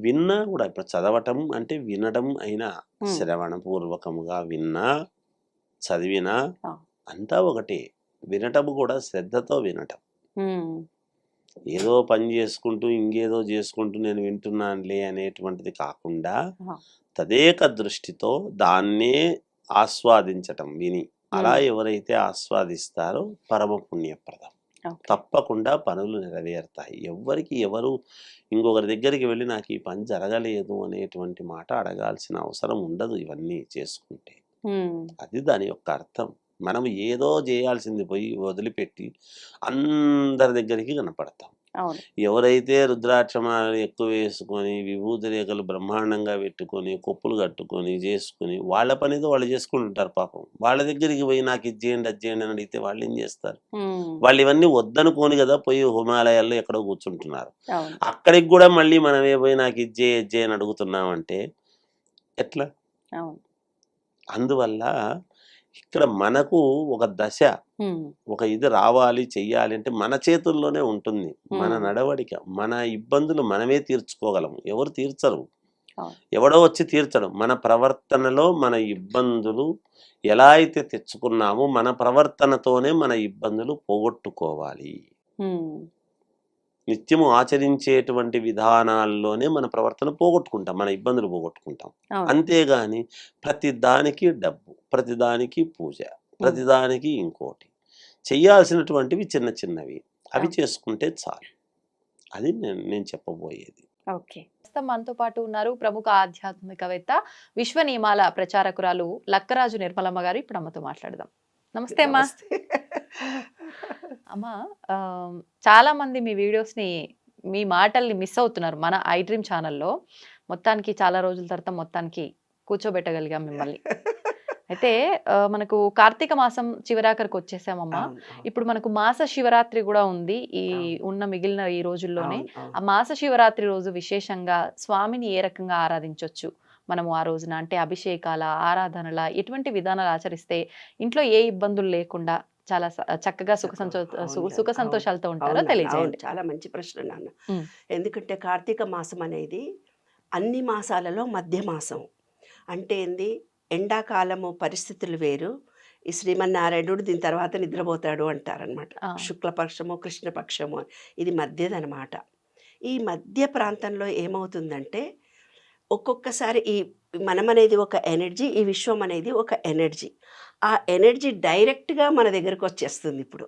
విన్నా కూడా, ఇప్పుడు చదవటం అంటే వినడం అయినా, శ్రవణపూర్వకముగా విన్నా చదివినా అంతా ఒకటే. వినటం కూడా శ్రద్ధతో వినటం. ఏదో పని చేసుకుంటూ ఇంకేదో చేసుకుంటూ నేను వింటున్నానులే అనేటువంటిది కాకుండా తదేక దృష్టితో దాన్నే ఆస్వాదించటం విని, అలా ఎవరైతే ఆస్వాదిస్తారో పరమ పుణ్యప్రదం. తప్పకుండా పనులు నెరవేరుతాయి. ఎవరు ఇంకొకరి దగ్గరికి వెళ్ళి నాకు ఈ పని జరగలేదు అనేటువంటి మాట అడగాల్సిన అవసరం ఉండదు ఇవన్నీ చేసుకుంటే. అది దాని యొక్క అర్థం. మనం ఏదో చేయాల్సింది పోయి వదిలిపెట్టి అందరి దగ్గరికి కనపడతాం. ఎవరైతే రుద్రాక్షమాలు ఎక్కువ వేసుకొని విభూతి రేఖలు బ్రహ్మాండంగా పెట్టుకొని కొప్పులు కట్టుకొని చేసుకుని వాళ్ళ పనితో వాళ్ళు చేసుకుంటుంటారు. పాపం వాళ్ళ దగ్గరికి పోయి నాకు ఇది చేయండి అది చేయండి అని అడిగితే వాళ్ళు ఏం చేస్తారు? వాళ్ళు ఇవన్నీ వద్దనుకోని కదా పోయి హిమాలయాల్లో ఎక్కడో కూర్చుంటున్నారు. అక్కడికి కూడా మళ్ళీ మనమే పోయి నాకు ఇది చేయి అని అడుగుతున్నామంటే ఎట్లా? అందువల్ల ఇక్కడ మనకు ఒక దశ, ఒక ఇది రావాలి చెయ్యాలి అంటే మన చేతుల్లోనే ఉంటుంది. మన నడవడిక, మన ఇబ్బందులు మనమే తీర్చుకోగలము. ఎవరు తీర్చరు, ఎవడో వచ్చి తీర్చడు. మన ప్రవర్తనలో మన ఇబ్బందులు ఎలా అయితే తెచ్చుకున్నామో మన ప్రవర్తనతోనే మన ఇబ్బందులు పోగొట్టుకోవాలి. నిత్యము ఆచరించేటువంటి విధానాల్లోనే మన ప్రవర్తన పోగొట్టుకుంటాం, మన ఇబ్బందులు పోగొట్టుకుంటాం. అంతేగాని ప్రతిదానికి డబ్బు, ప్రతిదానికి పూజ, ప్రతిదానికి ఇంకోటి చెయ్యాల్సినటువంటివి చిన్న చిన్నవి అవి చేసుకుంటే చాలు. అది నేను చెప్పబోయేది. మనతో పాటు ఉన్నారు ప్రముఖ ఆధ్యాత్మికవేత్త, విశ్వ నియమాల ప్రచారకురాలు లక్కరాజు నిర్మలమ్మ గారు. ఇప్పుడు అమ్మతో మాట్లాడదాం. నమస్తే అమ్మా. అమ్మా, చాలా మంది మీ వీడియోస్ని, మీ మాటల్ని మిస్ అవుతున్నారు మన ఐ డ్రీమ్ ఛానల్లో. మొత్తానికి చాలా రోజుల తర్వాత మొత్తానికి కూర్చోబెట్టగలిగాం మిమ్మల్ని. అయితే మనకు కార్తీక మాసం చివరాఖరికి వచ్చేసామమ్మా. ఇప్పుడు మనకు మాస శివరాత్రి కూడా ఉంది ఈ ఉన్న మిగిలిన ఈ రోజుల్లోనే. ఆ మాస శివరాత్రి రోజు విశేషంగా స్వామిని ఏ రకంగా ఆరాధించవచ్చు మనము ఆ రోజున? అంటే అభిషేకాల, ఆరాధనల, ఎటువంటి విధానాలు ఆచరిస్తే ఇంట్లో ఏ ఇబ్బందులు లేకుండా చాలా చక్కగా సుఖ సంతోషాలతో ఉంటారో తెలియజేయండి. చాలా మంచి ప్రశ్న నాన్న. ఎందుకంటే కార్తీక మాసం అనేది అన్ని మాసాలలో మధ్య మాసం అంటే ఏంది, ఎండాకాలము పరిస్థితులు వేరు, ఈ శ్రీమన్నారాయణుడు దీని తర్వాత నిద్రపోతాడు అంటారనమాట. ఆ. శుక్లపక్షము కృష్ణపక్షము ఇది మధ్యదనమాట. ఈ మధ్య ప్రాంతంలో ఏమవుతుందంటే ఒక్కొక్కసారి ఈ మనం అనేది ఒక ఎనర్జీ, ఈ విశ్వం అనేది ఒక ఎనర్జీ. ఆ ఎనర్జీ డైరెక్ట్గా మన దగ్గరకు వచ్చేస్తుంది ఇప్పుడు.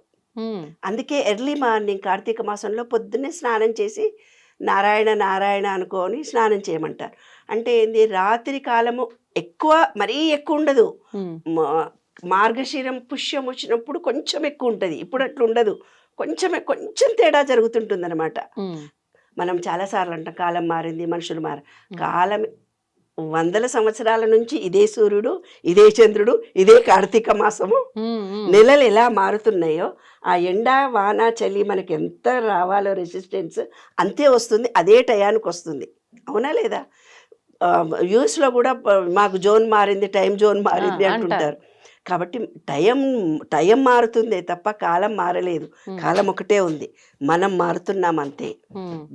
అందుకే ఎర్లీ మార్నింగ్ కార్తీక మాసంలో పొద్దున్నే స్నానం చేసి నారాయణ నారాయణ అనుకొని స్నానం చేయమంటారు. అంటే ఏంది, రాత్రి కాలము ఎక్కువ మరీ ఎక్కువ ఉండదు. మార్గశిరం పుష్యం వచ్చినప్పుడు కొంచెం ఎక్కువ ఉంటుంది, ఇప్పుడు అట్లా ఉండదు, కొంచెం తేడా జరుగుతుంటుంది అనమాట. మనం చాలాసార్లు అంటాం కాలం మారింది, మనుషులు కాలం వందల సంవత్సరాల నుంచి ఇదే సూర్యుడు, ఇదే చంద్రుడు, ఇదే కార్తీక మాసము, నెలలు ఎలా మారుతున్నాయో ఆ ఎండ వాన చలి మనకి ఎంత రావాలో రెసిస్టెన్స్ అంతే వస్తుంది, అదే టయానికి వస్తుంది. అవునా లేదా? యూఎస్లో కూడా మాకు జోన్ మారింది, టైం జోన్ మారింది అంటుంటారు. కాబట్టి టైం మారుతుందే తప్ప కాలం మారలేదు. కాలం ఒకటే ఉంది, మనం మారుతున్నాం అంతే.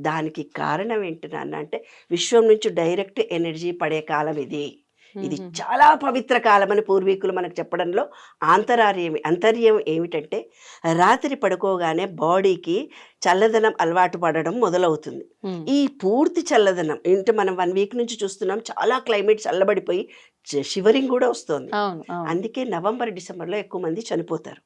దానికి కారణం ఏంటి నాన్న అంటే విశ్వం నుంచి డైరెక్ట్ ఎనర్జీ పడే కాలం ఇది. ఇది చాలా పవిత్ర కాలం అని పూర్వీకులు మనకు చెప్పడంలో అంతర్యం ఏమిటంటే రాత్రి పడుకోగానే బాడీకి చల్లదనం అలవాటు పడడం మొదలవుతుంది. ఈ పూర్తి చల్లదనం ఏంటి, మనం 1 వీక్ నుంచి చూస్తున్నాం, చాలా క్లైమేట్ చల్లబడిపోయి షివరింగ్ కూడా వస్తుంది. అందుకే నవంబర్ డిసెంబర్లో ఎక్కువ మంది చనిపోతారు.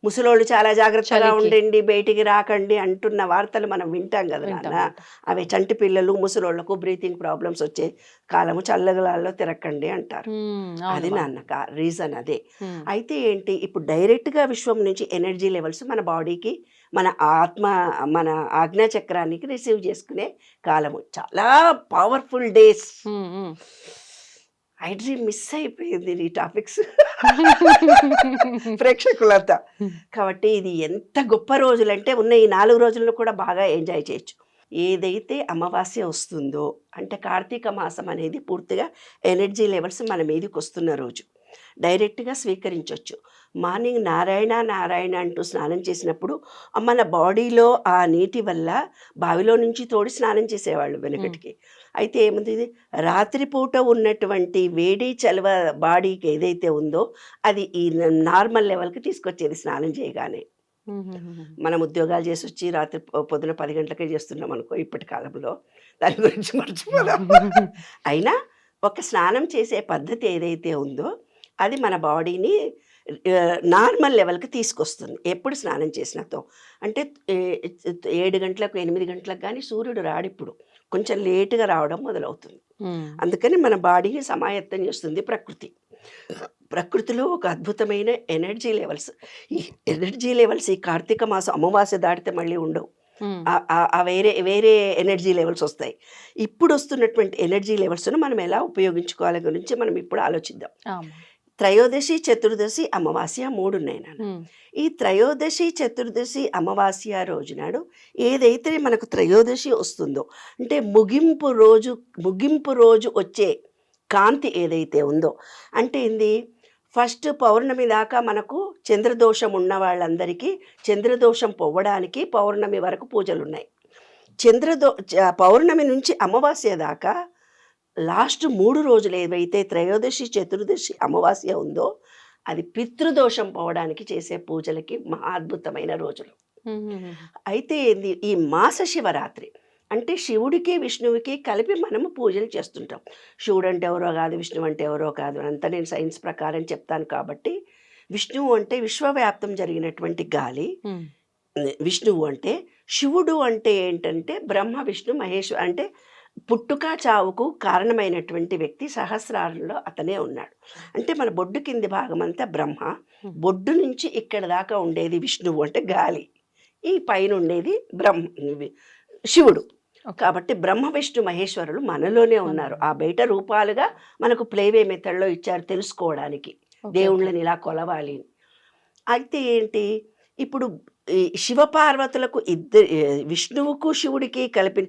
ముసలోళ్ళు చాలా జాగ్రత్తగా ఉండండి, బయటికి రాకండి అంటున్న వార్తలు మనం వింటాం కదా నాన్న. అవి చంటి పిల్లలు ముసలోళ్లకు బ్రీతింగ్ ప్రాబ్లమ్స్ వచ్చే కాలము, చల్లగలాల్లో తిరగండి అంటారు. అది నాన్న రీజన్ అదే. అయితే ఏంటి, ఇప్పుడు డైరెక్ట్గా విశ్వం నుంచి ఎనర్జీ లెవెల్స్ మన బాడీకి, మన ఆత్మ, మన ఆజ్ఞా చక్రానికి రిసీవ్ చేసుకునే కాలము. చాలా powerful days. I dream miss అయిపోయింది ఈ టాపిక్స్ ప్రేక్షకులంతా. కాబట్టి ఇది ఎంత గొప్ప రోజులంటే ఉన్న ఈ 4 రోజులను కూడా బాగా ఎంజాయ్ చేయొచ్చు. ఏదైతే అమావాస్య వస్తుందో అంటే కార్తీక మాసం అనేది పూర్తిగా ఎనర్జీ లెవెల్స్ మన మీదకి వస్తున్న రోజు. డైరెక్ట్గా స్వీకరించవచ్చు. మార్నింగ్ నారాయణ నారాయణ అంటూ స్నానం చేసినప్పుడు మన బాడీలో ఆ నీటి వల్ల బావిలో నుంచి తోడి స్నానం చేసేవాళ్ళు వెనకటికి. అయితే ఏముంది, రాత్రిపూట ఉన్నటువంటి వేడి చలవ బాడీకి ఏదైతే ఉందో అది ఈ నార్మల్ లెవెల్కి తీసుకొచ్చేది స్నానం చేయగానే. మనం ఉద్యోగాలు చేసి వచ్చి రాత్రి పొద్దున 10 గంటలకే చేస్తున్నాం అనుకో ఇప్పటి కాలంలో, దాని గురించి మర్చిపోదాం. అయినా ఒక స్నానం చేసే పద్ధతి ఏదైతే ఉందో అది మన బాడీని నార్మల్ లెవెల్కి తీసుకొస్తుంది. ఎప్పుడు స్నానం చేసినతో అంటే 7 గంటలకు 8 గంటలకు కానీ సూర్యుడు రాడిప్పుడు, కొంచెం లేటుగా రావడం మొదలవుతుంది. అందుకని మన బాడీని సమాయత్తం చేస్తుంది ప్రకృతిలో ఒక అద్భుతమైన ఎనర్జీ లెవెల్స్. ఈ ఎనర్జీ లెవెల్స్ ఈ కార్తీక మాసం అమావాస్య దాటితే మళ్ళీ ఉండవు. వేరే ఎనర్జీ లెవెల్స్ వస్తాయి. ఇప్పుడు వస్తున్నటువంటి ఎనర్జీ లెవెల్స్ను మనం ఎలా ఉపయోగించుకోవాలి గురించి మనం ఇప్పుడు ఆలోచిద్దాం. త్రయోదశి, చతుర్దశి, అమావాస్య 3 ఉన్నాయి నాన్న. ఈ త్రయోదశి, చతుర్దశి, అమావాస్య రోజు నాడు ఏదైతే మనకు త్రయోదశి వస్తుందో అంటే ముగింపు రోజు వచ్చే కాంతి ఏదైతే ఉందో అంటే ఏంది, ఫస్ట్ పౌర్ణమి దాకా మనకు చంద్రదోషం ఉన్న వాళ్ళందరికీ చంద్రదోషం పోవడానికి పౌర్ణమి వరకు పూజలు ఉన్నాయి. పౌర్ణమి నుంచి అమావాస్య దాకా లాస్ట్ 3 రోజులు ఏవైతే త్రయోదశి, చతుర్దశి, అమావాస్య ఉందో అది పితృదోషం పోవడానికి చేసే పూజలకి మహా అద్భుతమైన రోజులు. అయితే ఈ మాస శివరాత్రి అంటే శివుడికి విష్ణువుకి కలిపి మనము పూజలు చేస్తుంటాం. శివుడు అంటే ఎవరో కాదు, విష్ణువు అంటే ఎవరో కాదు అంతా నేను సైన్స్ ప్రకారం చెప్తాను. కాబట్టి విష్ణువు అంటే విశ్వవ్యాప్తం జరిగినటువంటి గాలి విష్ణువు అంటే. శివుడు అంటే ఏంటంటే బ్రహ్మ విష్ణు మహేశ్వరు అంటే పుట్టుక చావుకు కారణమైనటువంటి వ్యక్తి. సహస్రారంలో అతనే ఉన్నాడు. అంటే మన బొడ్డు కింది భాగం అంతా బ్రహ్మ, బొడ్డు నుంచి ఇక్కడ దాకా ఉండేది విష్ణువు అంటే గాలి, ఈ పైన ఉండేది శివుడు. కాబట్టి బ్రహ్మ విష్ణు మహేశ్వరులు మనలోనే ఉన్నారు. ఆ బయట రూపాలుగా మనకు ప్లేవే మెథడ్లో ఇచ్చారు తెలుసుకోవడానికి, దేవుళ్ళని ఇలా కొలవాలి. అయితే ఏంటి, ఇప్పుడు శివపార్వతులకు విష్ణువుకు శివుడికి కలిపి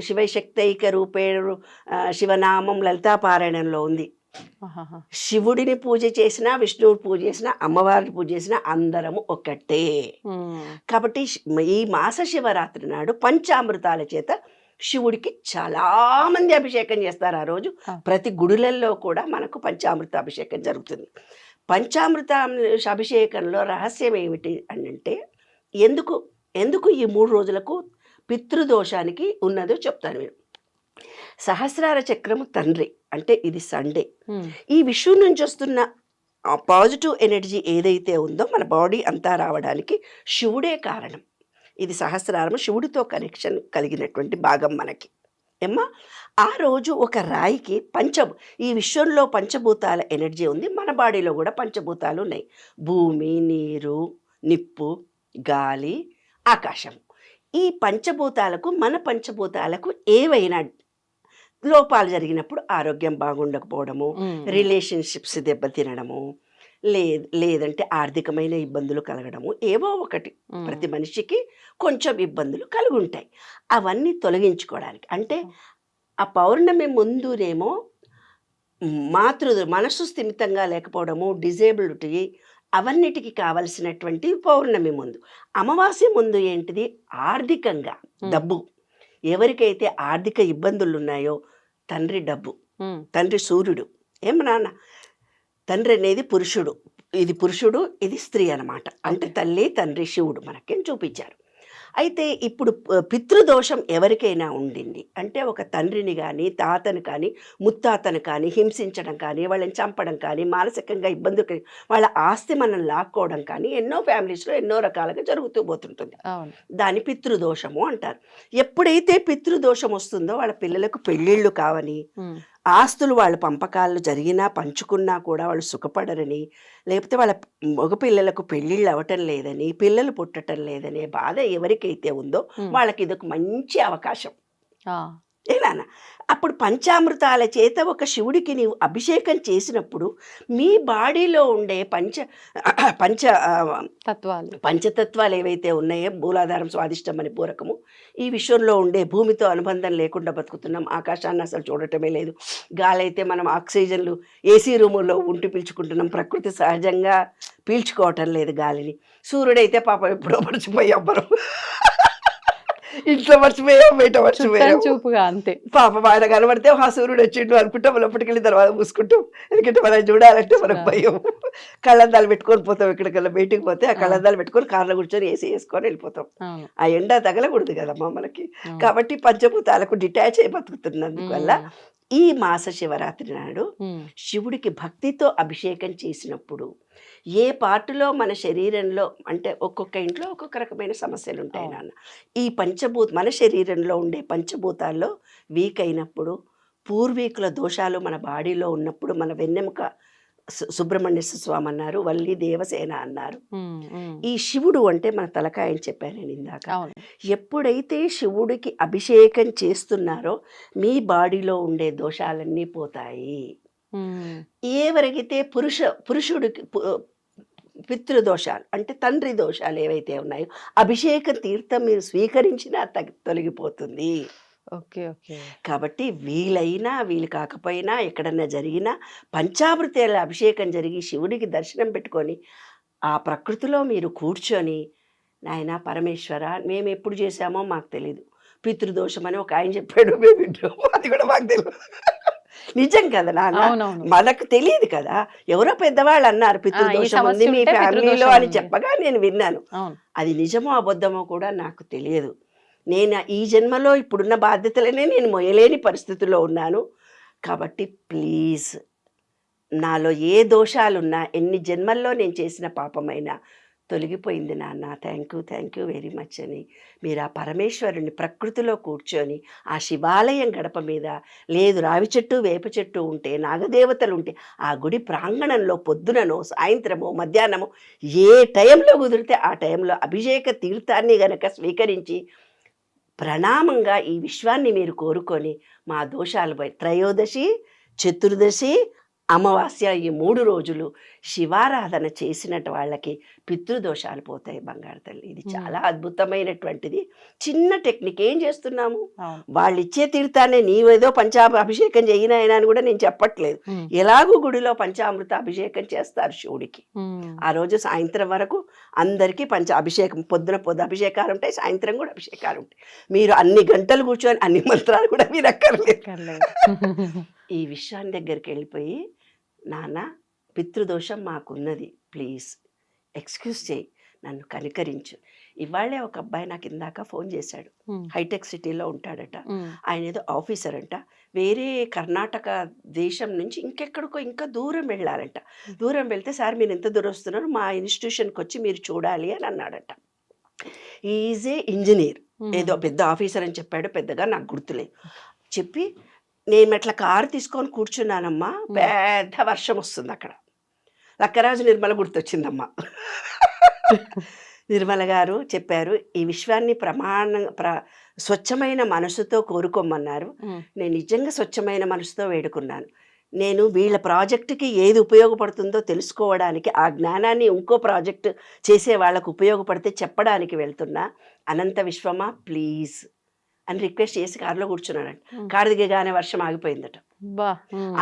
శివశక్తైక రూపేణ శివనామం లలితాపారాయణంలో ఉంది. శివుడిని పూజ చేసినా, విష్ణువుని పూజ చేసినా, అమ్మవారిని పూజ చేసినా అందరము ఒకటే. కాబట్టి ఈ మాస శివరాత్రి నాడు పంచామృతాల చేత శివుడికి చాలా మంది అభిషేకం చేస్తారు ఆ రోజు. ప్రతి గుడులలో కూడా మనకు పంచామృత అభిషేకం జరుగుతుంది. పంచామృత అభిషేకంలో రహస్యం ఏమిటి అని అంటే, ఎందుకు ఎందుకు ఈ 3 రోజులకు పితృదోషానికి ఉన్నదో చెప్తాను నేను. సహస్రార చక్రము తండ్రి అంటే ఇది సండే. ఈ విషయం నుంచి వస్తున్న పాజిటివ్ ఎనర్జీ ఏదైతే ఉందో మన బాడీ అంతా రావడానికి శివుడే కారణం. ఇది సహస్రారము, శివుడితో కనెక్షన్ కలిగినటువంటి భాగం మనకి. ఏమ్మా, ఆ రోజు ఒక రాయికి ఈ విశ్వంలో పంచభూతాల ఎనర్జీ ఉంది, మన బాడీలో కూడా పంచభూతాలు ఉన్నాయి. భూమి, నీరు, నిప్పు, గాలి, ఆకాశం. ఈ పంచభూతాలకు మన పంచభూతాలకు ఏవైనా లోపాలు జరిగినప్పుడు ఆరోగ్యం బాగుండకపోవడము, రిలేషన్షిప్స్ దెబ్బతినడము, లేదంటే ఆర్థికమైన ఇబ్బందులు కలగడము, ఏవో ఒకటి ప్రతి మనిషికి కొంచెం ఇబ్బందులు కలిగి ఉంటాయి. అవన్నీ తొలగించుకోవడానికి అంటే ఆ పౌర్ణమి ముందునేమో మనసు స్థిమితంగా లేకపోవడము, డిజేబిలిటీ, అవన్నిటికి కావలసినటువంటి పౌర్ణమి ముందు. అమావాస్య ముందు ఏంటిది? ఆర్థికంగా డబ్బు. ఎవరికైతే ఆర్థిక ఇబ్బందులు ఉన్నాయో తండ్రి డబ్బు, తండ్రి సూర్యుడు. నాన్న, తండ్రి అనేది పురుషుడు, ఇది పురుషుడు, ఇది స్త్రీ అన్నమాట. అంటే తల్లి తండ్రి శివుడు మనకేం చూపించారు. అయితే ఇప్పుడు పితృదోషం ఎవరికైనా ఉండింది అంటే ఒక తండ్రిని కానీ, తాతను కానీ, ముత్తాతను కానీ హింసించడం కానీ, వాళ్ళని చంపడం కానీ, మానసికంగా ఇబ్బందులు, వాళ్ళ ఆస్తి మనం లాక్కోవడం కానీ ఎన్నో ఫ్యామిలీస్లో ఎన్నో రకాలుగా జరుగుతూ పోతుంటుంది. దాని పితృదోషము అంటారు. ఎప్పుడైతే పితృదోషం వస్తుందో వాళ్ళ పిల్లలకు పెళ్ళిళ్ళు కావని, ఆస్తులు వాళ్ళ పంపకాలు జరిగినా పంచుకున్నా కూడా వాళ్ళు సుఖపడరని, లేకపోతే వాళ్ళ మగపిల్లలకు పెళ్ళిళ్ళు అవ్వటం లేదని, పిల్లలు పుట్టడం లేదనే బాధ ఎవరికైతే ఉందో వాళ్ళకి ఇదొక మంచి అవకాశం. ఏనా? అప్పుడు పంచామృతాల చేత ఒక శివుడికి నీవు అభిషేకం చేసినప్పుడు మీ బాడీలో ఉండే పంచతత్వాలు ఏవైతే ఉన్నాయో, మూలాధారం, స్వాదిష్టం అని పూరకము, ఈ విశ్వంలో ఉండే భూమితో అనుబంధం లేకుండా బతుకుతున్నాం. ఆకాశాన్ని అసలు చూడటమే లేదు. గాలి అయితే మనం ఆక్సిజన్లు ఏసీ రూముల్లో ఉంటూ పీల్చుకుంటున్నాం. ప్రకృతి సహజంగా పీల్చుకోవటం లేదు గాలిని. సూర్యుడైతే పాపం ఎప్పుడో మర్చిపోయి అవ్వరు, ఇంట్లో మర్చిపోయాం, బయట మర్చిపోయాం, చూపుగా అంతే. పాపం ఆయన కనబడితే ఆ సూర్యుడు వచ్చిండు అనుకుంటాం, లోపలికి వెళ్ళి తర్వాత మూసుకుంటాం. ఎందుకంటే మనం చూడాలంటే మనకు భయం. కళ్ళద్దాలు పెట్టుకొని పోతాం, ఎక్కడికల్లా బయటికి పోతే ఆ కళ్ళద్దాలు పెట్టుకొని కార్లో కూర్చొని ఏసీ వేసుకొని వెళ్ళిపోతాం. ఆ ఎండ తగలకూడదు కదమ్మా మనకి. కాబట్టి పంచభూతాలకు డిటాచ్ అయి బతుకుతున్నందువల్ల ఈ మాస శివరాత్రి నాడు శివుడికి భక్తితో అభిషేకం చేసినప్పుడు ఏ పార్టులో మన శరీరంలో అంటే ఒక్కొక్క ఇంట్లో ఒక్కొక్క రకమైన సమస్యలు ఉంటాయి నాన్న. ఈ మన శరీరంలో ఉండే పంచభూతాల్లో వీక్ అయినప్పుడు, పూర్వీకుల దోషాలు మన బాడీలో ఉన్నప్పుడు, మన వెన్నెముక సుబ్రహ్మణ్యేశ్వర స్వామి అన్నారు, వల్లి దేవసేన అన్నారు. ఈ శివుడు అంటే మన తలకాయ అని చెప్పాను నేను ఇందాక. ఎప్పుడైతే శివుడికి అభిషేకం చేస్తున్నారో మీ బాడీలో ఉండే దోషాలన్నీ పోతాయి. ఎవరికైతే పురుషుడికి పితృదోషాలు అంటే తండ్రి దోషాలు ఏవైతే ఉన్నాయో అభిషేక తీర్థం మీరు స్వీకరించినా తొలగిపోతుంది. కాబట్టి వీలైనా వీలు కాకపోయినా ఎక్కడన్నా జరిగినా పంచామృతాల అభిషేకం జరిగి శివుడికి దర్శనం పెట్టుకొని ఆ ప్రకృతిలో మీరు కూర్చొని, నాయన పరమేశ్వర, మేము ఎప్పుడు చేశామో మాకు తెలీదు, పితృదోషం అని ఒక ఆయన చెప్పాడు, మేము వింటాము, అది కూడా మాకు తెలియదు. నిజం కదా నాన్న, మనకు తెలియదు కదా. ఎవరో పెద్దవాళ్ళు అన్నారు పితృదోషం ఉంది మీ ఫ్యామిలీలో అని చెప్పగా నేను విన్నాను. అది నిజమో అబద్ధమో కూడా నాకు తెలియదు. నేను ఈ జన్మలో ఇప్పుడున్న బాధ్యతలనే నేను మొయ్యలేని పరిస్థితుల్లో ఉన్నాను. కాబట్టి ప్లీజ్, నాలో ఏ దోషాలున్నా, ఎన్ని జన్మల్లో నేను చేసిన పాపమైనా తొలగిపోయింది నాన్న, థ్యాంక్ యూ వెరీ మచ్ అని మీరు ఆ పరమేశ్వరుని ప్రకృతిలో కూర్చొని ఆ శివాలయం గడప మీద, లేదు రావి చెట్టు వేప చెట్టు ఉంటే, నాగదేవతలు ఉంటే ఆ గుడి ప్రాంగణంలో పొద్దుననో సాయంత్రమో మధ్యాహ్నమో ఏ టైంలో కుదిరితే ఆ టైంలో అభిషేక తీర్థాన్ని గనక స్వీకరించి ప్రణామంగా ఈ విశ్వాన్ని మీరు కోరుకొని మా దోషాలు త్రయోదశి, చతుర్దశి, అమావాస్య ఈ 3 రోజులు శివారాధన చేసినట్టు వాళ్ళకి పితృదోషాలు పోతాయి బంగారు తల్లి. ఇది చాలా అద్భుతమైనటువంటిది. చిన్న టెక్నిక్. ఏం చేస్తున్నాము, అవును. వాళ్ళు ఇచ్చే తీర్థాన్ని నీవేదో అభిషేకం చేయనాయన అని కూడా నేను చెప్పట్లేదు. ఎలాగూ గుడిలో పంచామృత అభిషేకం చేస్తారు శివుడికి. ఆ రోజు సాయంత్రం వరకు అందరికీ అభిషేకం, పొద్దున అభిషేకాలు ఉంటాయి, సాయంత్రం కూడా అభిషేకాలు ఉంటాయి. మీరు అన్ని గంటలు కూర్చొని అన్ని మంత్రాలు కూడా వినక్కర్లేదు. ఈ విషయాన్ని దగ్గరికి వెళ్ళిపోయి, నాన్న పితృదోషం మాకున్నది, ప్లీజ్ ఎక్స్క్యూజ్ చేయి, నన్ను కనికరించు. ఇవాళే ఒక అబ్బాయి నాకు ఇందాక ఫోన్ చేశాడు. హైటెక్ సిటీలో ఉంటాడట. ఆయన ఏదో ఆఫీసర్ అంట. వేరే కర్ణాటక దేశం నుంచి ఇంకెక్కడికో ఇంకా దూరం వెళ్ళాలంట. దూరం వెళ్తే, సార్ మీరు ఎంత దూరం వస్తున్నారు, మా ఇన్స్టిట్యూషన్కి వచ్చి మీరు చూడాలి అని అన్నాడట. ఈజ్ ఏ ఇంజనీర్, ఏదో పెద్ద ఆఫీసర్ అని చెప్పాడు, పెద్దగా నాకు గుర్తులేదు. చెప్పి నేను అట్లా కారు తీసుకొని కూర్చున్నానమ్మా, పెద్ద వర్షం వస్తుంది అక్కడ. లక్కరాజు నిర్మల గుర్తొచ్చిందమ్మా. నిర్మల గారు చెప్పారు, ఈ విశ్వాన్ని స్వచ్ఛమైన మనసుతో కోరుకోమన్నారు. నేను నిజంగా స్వచ్ఛమైన మనసుతో వేడుకున్నాను. నేను వీళ్ళ ప్రాజెక్టుకి ఏది ఉపయోగపడుతుందో తెలుసుకోవడానికి, ఆ జ్ఞానాన్ని ఇంకో ప్రాజెక్టు చేసే వాళ్ళకు ఉపయోగపడితే చెప్పడానికి వెళ్తున్నా. అనంత విశ్వమా ప్లీజ్ అని రిక్వెస్ట్ చేసి కారులో కూర్చున్నాడంట. కారు దిగగానే వర్షం ఆగిపోయిందట.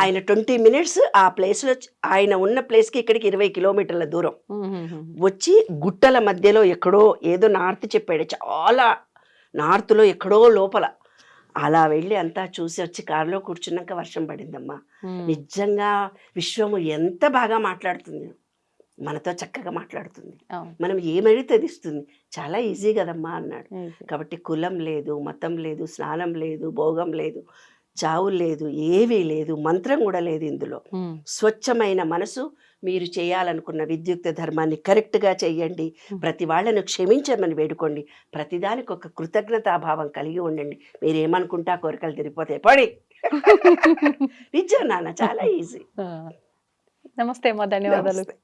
ఆయన 20 minutes ఆ ప్లేస్లో, ఆయన ఉన్న ప్లేస్కి ఇక్కడికి 20 kilometers దూరం వచ్చి గుట్టల మధ్యలో ఎక్కడో ఏదో నార్త్ చెప్పాడు, చాలా నార్త్లో ఎక్కడో లోపల. అలా వెళ్ళి అంతా చూసి వచ్చి కారులో కూర్చున్నాక వర్షం పడిందమ్మా. నిజంగా విశ్వము ఎంత బాగా మాట్లాడుతుంది, మనతో చక్కగా మాట్లాడుతుంది. మనం ఏమడితే అది ఇస్తుంది. చాలా ఈజీ కదమ్మా అన్నాడు. కాబట్టి కులం లేదు, మతం లేదు, స్నానం లేదు, భోగం లేదు, చావు లేదు, ఏవీ లేదు, మంత్రం కూడా లేదు ఇందులో. స్వచ్ఛమైన మనసు, మీరు చేయాలనుకున్న విద్యుక్త ధర్మాన్ని కరెక్ట్గా చెయ్యండి. ప్రతి వాళ్ళను క్షమించమని వేడుకోండి. ప్రతిదానికి ఒక కృతజ్ఞతాభావం కలిగి ఉండండి. మీరు ఏమనుకుంటా కోరికలు తిరిగిపోతాయి. పడి నిజం నాన్న, చాలా ఈజీ. నమస్తే అమ్మా, ధన్యవాదాలు. నమస్తే.